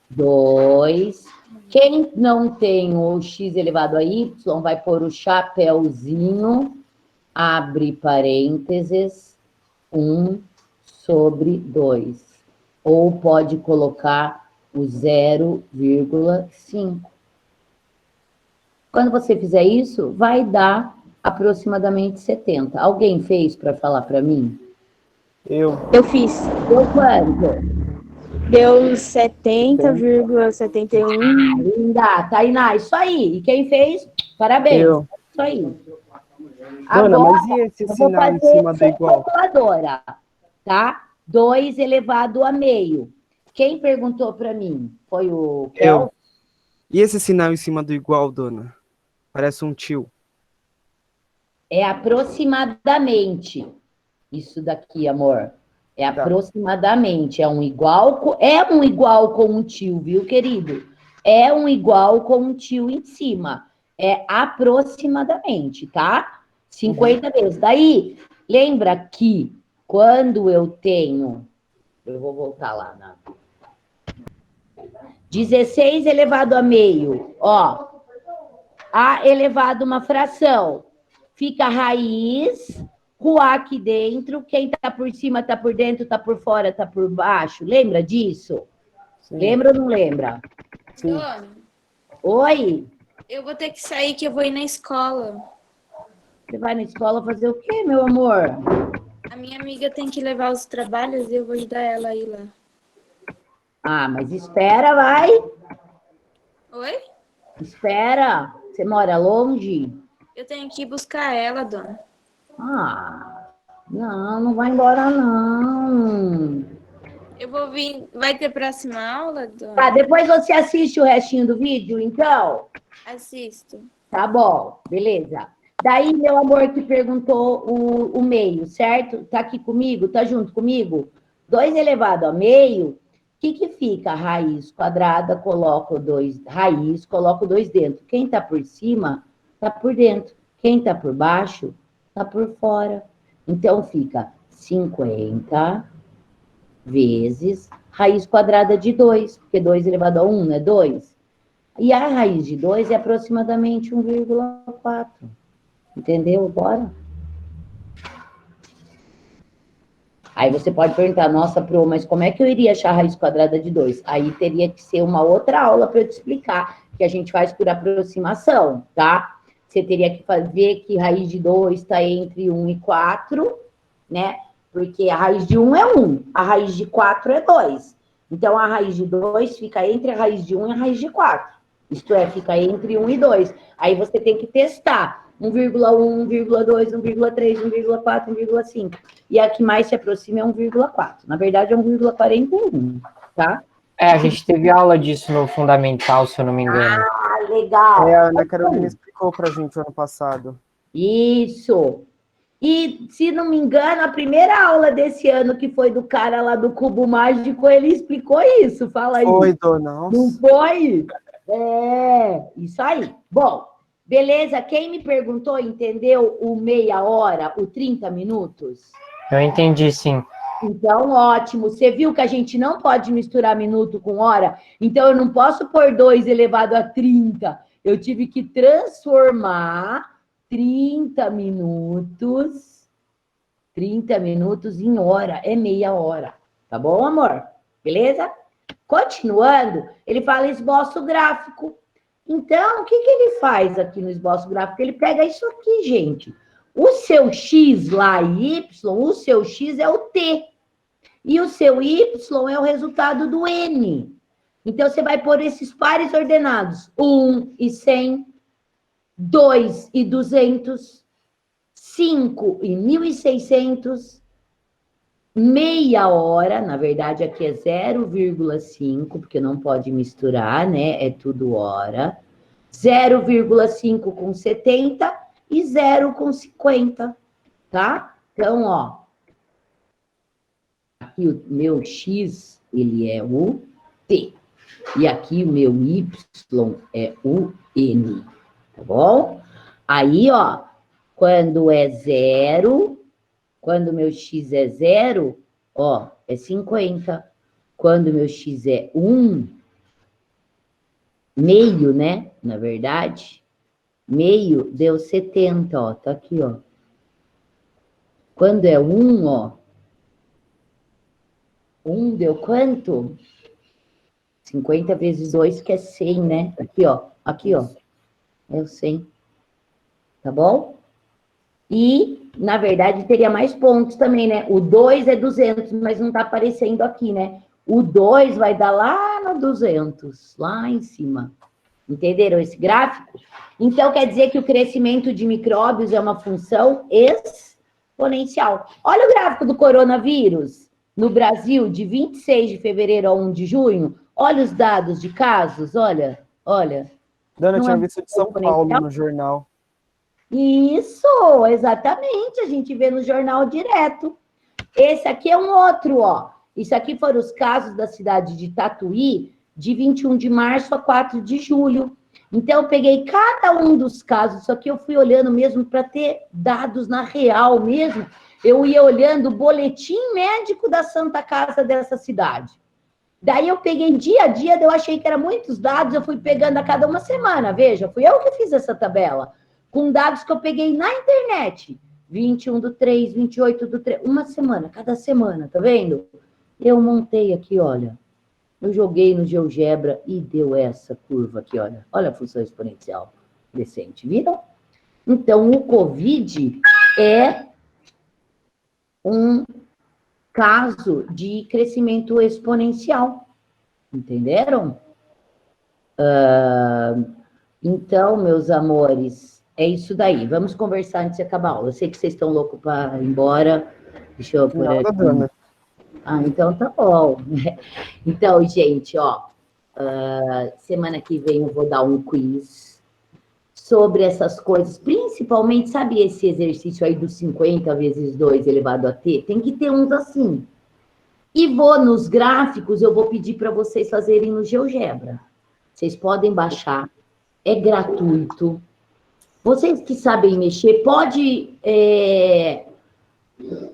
2. Quem não tem o x elevado a y, vai pôr o chapéuzinho, abre parênteses, 1 sobre 2. Ou pode colocar o 0,5. Quando você fizer isso, vai dar aproximadamente 70. Alguém fez para falar para mim? Eu fiz. Deu quanto? Deu 70,71. Linda, Tainá, isso aí. E quem fez? Parabéns. Eu. Isso aí. Dona, Agora, mas e esse eu vou sinal em fazer cima do sem igual? calculadora, tá? 2 elevado a meio. Quem perguntou para mim? Foi o Kel? Eu. E esse sinal em cima do igual, dona? Parece um tio. É aproximadamente. Isso daqui, amor. É Tá. aproximadamente. É um igual com um tio, viu, querido? É um igual com um tio em cima. É aproximadamente, tá? 50 vezes. Daí, lembra que quando eu tenho... Eu vou voltar lá, né? 16 elevado a meio, ó. A elevado a uma fração. Fica a raiz ruar aqui dentro, quem tá por cima tá por dentro, tá por fora, tá por baixo. Lembra disso? Sim. Lembra ou não lembra? Sim. Dona, Oi? eu vou ter que sair que eu vou ir na escola. Você vai na escola fazer o quê, meu amor? A minha amiga tem que levar os trabalhos e eu vou ajudar ela aí lá. Ah, mas espera, vai. Oi? Espera. Você mora longe? Eu tenho que ir buscar ela, dona. Ah, não vai embora, não. Eu vou vir. Vai ter próxima aula, dona? Tá, depois você assiste o restinho do vídeo, então? Assisto. Tá bom, beleza. Daí, meu amor, que perguntou o meio, certo? Tá aqui comigo? Tá junto comigo? 2 elevado a meio, o que fica? Raiz quadrada, coloco 2, raiz, coloco 2 dentro. Quem tá por cima, tá por dentro. Quem tá por baixo, tá por fora. Então, fica 50 vezes raiz quadrada de 2, porque 2 elevado a 1, né? 2. E a raiz de 2 é aproximadamente 1,4. Entendeu? Bora? Aí você pode perguntar, nossa, Pro, mas como é que eu iria achar a raiz quadrada de 2? Aí teria que ser uma outra aula para eu te explicar, que a gente faz por aproximação, tá? Você teria que ver que raiz de 2 está entre 1 e 4, né? Porque a raiz de 1 é 1, a raiz de 4 é 2. Então, a raiz de 2 fica entre a raiz de 1 e a raiz de 4. Isto é, fica entre 1 e 2. Aí você tem que testar. 1,1, 1,2, 1,3, 1,4, 1,5. E a que mais se aproxima é 1,4. Na verdade, é 1,41, tá? A gente teve aula disso no Fundamental, se eu não me engano. Ah, legal. A Ana Carolina explicou pra gente ano passado. Isso. E, se não me engano, a primeira aula desse ano, que foi do cara lá do Cubo Mágico, ele explicou isso. Fala aí. Foi, dona. Nossa. Não foi? Isso aí. Bom, beleza. Quem me perguntou, entendeu o meia hora, o 30 minutos? Eu entendi, sim. Então, ótimo. Você viu que a gente não pode misturar minuto com hora? Então, eu não posso pôr 2 elevado a 30. Eu tive que transformar 30 minutos em hora. É meia hora. Tá bom, amor? Beleza? Continuando, ele fala esboço gráfico. Então, o que ele faz aqui no esboço gráfico? Ele pega isso aqui, gente. O seu X lá e Y, o seu X é o T. E o seu Y é o resultado do N. Então, você vai pôr esses pares ordenados. 1 e 100, 2 e 200, 5 e 1.600, meia hora, na verdade aqui é 0,5, porque não pode misturar, né? É tudo hora. 0,5 com 70 e 0 com 50, tá? Então, ó, aqui o meu X, ele é o T. E aqui o meu Y é o N, tá bom? Aí, ó, quando é 0, quando meu X é 0, ó, é 50. Quando meu X é 1, meio, né? Na verdade, meio deu 70, ó, tá aqui, ó. Quando é 1, ó, 1 deu quanto? 50 vezes 2, que é 100, né? Aqui, ó. Aqui, ó. É o 100. Tá bom? E, na verdade, teria mais pontos também, né? O 2 é 200, mas não tá aparecendo aqui, né? O 2 vai dar lá no 200, lá em cima. Entenderam esse gráfico? Então, quer dizer que o crescimento de micróbios é uma função exponencial. Olha o gráfico do coronavírus no Brasil, de 26 de fevereiro a 1 de junho. Olha os dados de casos, olha. Dona, eu Não tinha é visto de São Paulo no jornal. Isso, exatamente. A gente vê no jornal direto. Esse aqui é um outro, ó. Isso aqui foram os casos da cidade de Tatuí, de 21 de março a 4 de julho. Então, eu peguei cada um dos casos, isso aqui eu fui olhando mesmo para ter dados na real mesmo. Eu ia olhando o boletim médico da Santa Casa dessa cidade. Daí eu peguei dia a dia, eu achei que eram muitos dados, eu fui pegando a cada uma semana, veja, fui eu que fiz essa tabela, com dados que eu peguei na internet. 21/3, 28/3, uma semana, cada semana, tá vendo? Eu montei aqui, olha, eu joguei no GeoGebra e deu essa curva aqui, olha. Olha a função exponencial crescente, viram? Então, o COVID é um caso de crescimento exponencial, entenderam? Então, meus amores, é isso daí. Vamos conversar antes de acabar a aula. Eu sei que vocês estão loucos para ir embora. Deixa eu por Nada, aqui. Dana. Ah, então tá bom. Então, gente, ó, semana que vem eu vou dar um quiz sobre essas coisas, principalmente, sabe esse exercício aí dos 50 vezes 2 elevado a t? Tem que ter uns assim. E vou nos gráficos, eu vou pedir para vocês fazerem no GeoGebra. Vocês podem baixar, é gratuito. Vocês que sabem mexer, pode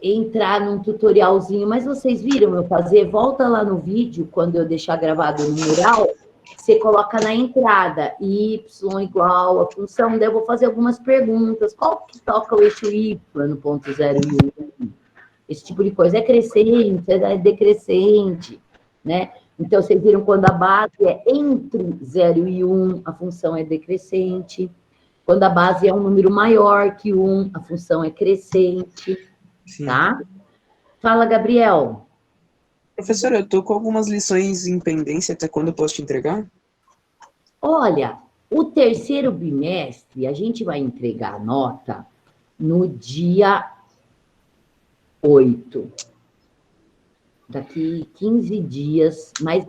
entrar num tutorialzinho, mas vocês viram eu fazer? Volta lá no vídeo, quando eu deixar gravado no mural, você coloca na entrada, y igual a função, daí eu vou fazer algumas perguntas. Qual que toca o eixo y no ponto 0 e 1? Esse tipo de coisa é crescente, é decrescente, né? Então, vocês viram quando a base é entre 0 e 1, a função é decrescente. Quando a base é um número maior que 1, a função é crescente. Sim. Tá? Fala, Gabriel. Professora, eu tô com algumas lições em pendência, até quando eu posso te entregar? Olha, o terceiro bimestre, a gente vai entregar a nota no dia 8. Daqui 15 dias, mas...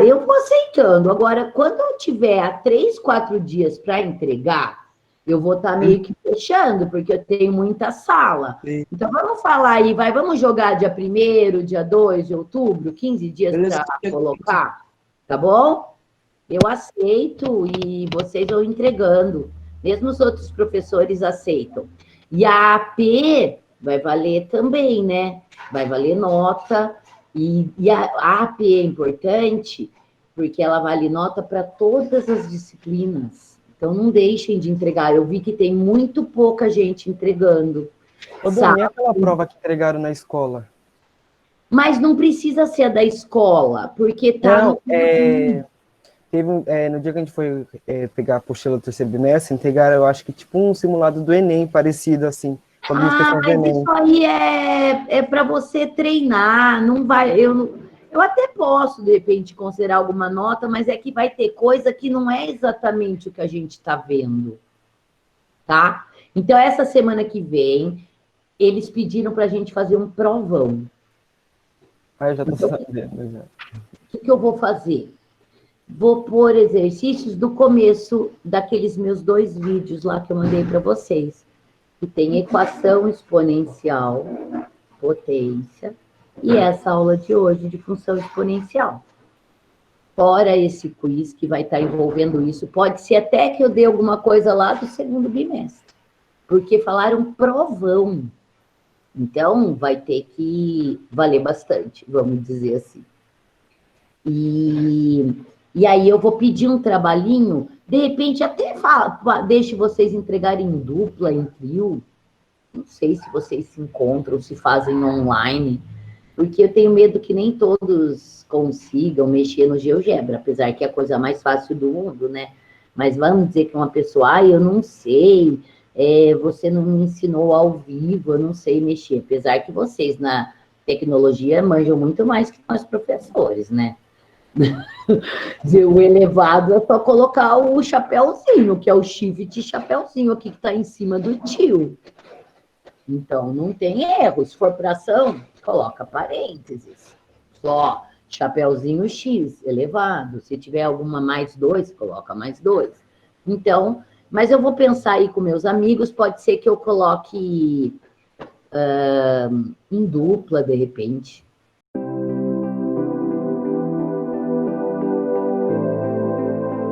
eu vou aceitando. Agora, quando eu tiver 3, 4 dias para entregar, eu vou estar meio que fechando, porque eu tenho muita sala. Sim. Então, vamos falar aí, vamos jogar dia 1º, dia 2 de outubro, 15 dias para colocar, tá bom? Eu aceito e vocês vão entregando. Mesmo os outros professores aceitam. E a AP vai valer também, né? Vai valer nota. E a AP é importante porque ela vale nota para todas as disciplinas. Então, não deixem de entregar. Eu vi que tem muito pouca gente entregando. Ô, Dani, e aquela prova que entregaram na escola? Mas não precisa ser a da escola, porque tá... Não, teve no dia que a gente foi pegar a apostila do terceiro bimestre, entregaram, eu acho que tipo um simulado do Enem, parecido assim. Mas isso aí é para você treinar, não vai... Eu até posso, de repente, considerar alguma nota, mas é que vai ter coisa que não é exatamente o que a gente está vendo, tá? Então, essa semana que vem, eles pediram para a gente fazer um provão. Eu já tô sabendo, já. O que eu vou fazer? Vou pôr exercícios do começo daqueles meus 2 vídeos lá que eu mandei para vocês, que tem equação exponencial, potência, e essa aula de hoje de função exponencial. Fora esse quiz que vai estar envolvendo isso, pode ser até que eu dê alguma coisa lá do segundo bimestre, porque falaram provão. Então, vai ter que valer bastante, vamos dizer assim. E aí eu vou pedir um trabalhinho, de repente até deixe vocês entregarem em dupla, em trio. Não sei se vocês se encontram, se fazem online, porque eu tenho medo que nem todos consigam mexer no GeoGebra, apesar que é a coisa mais fácil do mundo, né? Mas vamos dizer que uma pessoa, eu não sei, você não me ensinou ao vivo, eu não sei mexer, apesar que vocês na tecnologia manjam muito mais que nós professores, né? O elevado é só colocar o chapéuzinho, que é o shift chapéuzinho aqui que está em cima do tio. Então, não tem erro. Se for fração, coloca parênteses. Só chapéuzinho X, elevado. Se tiver alguma mais 2, coloca mais 2. Então, mas eu vou pensar aí com meus amigos, pode ser que eu coloque em dupla, de repente.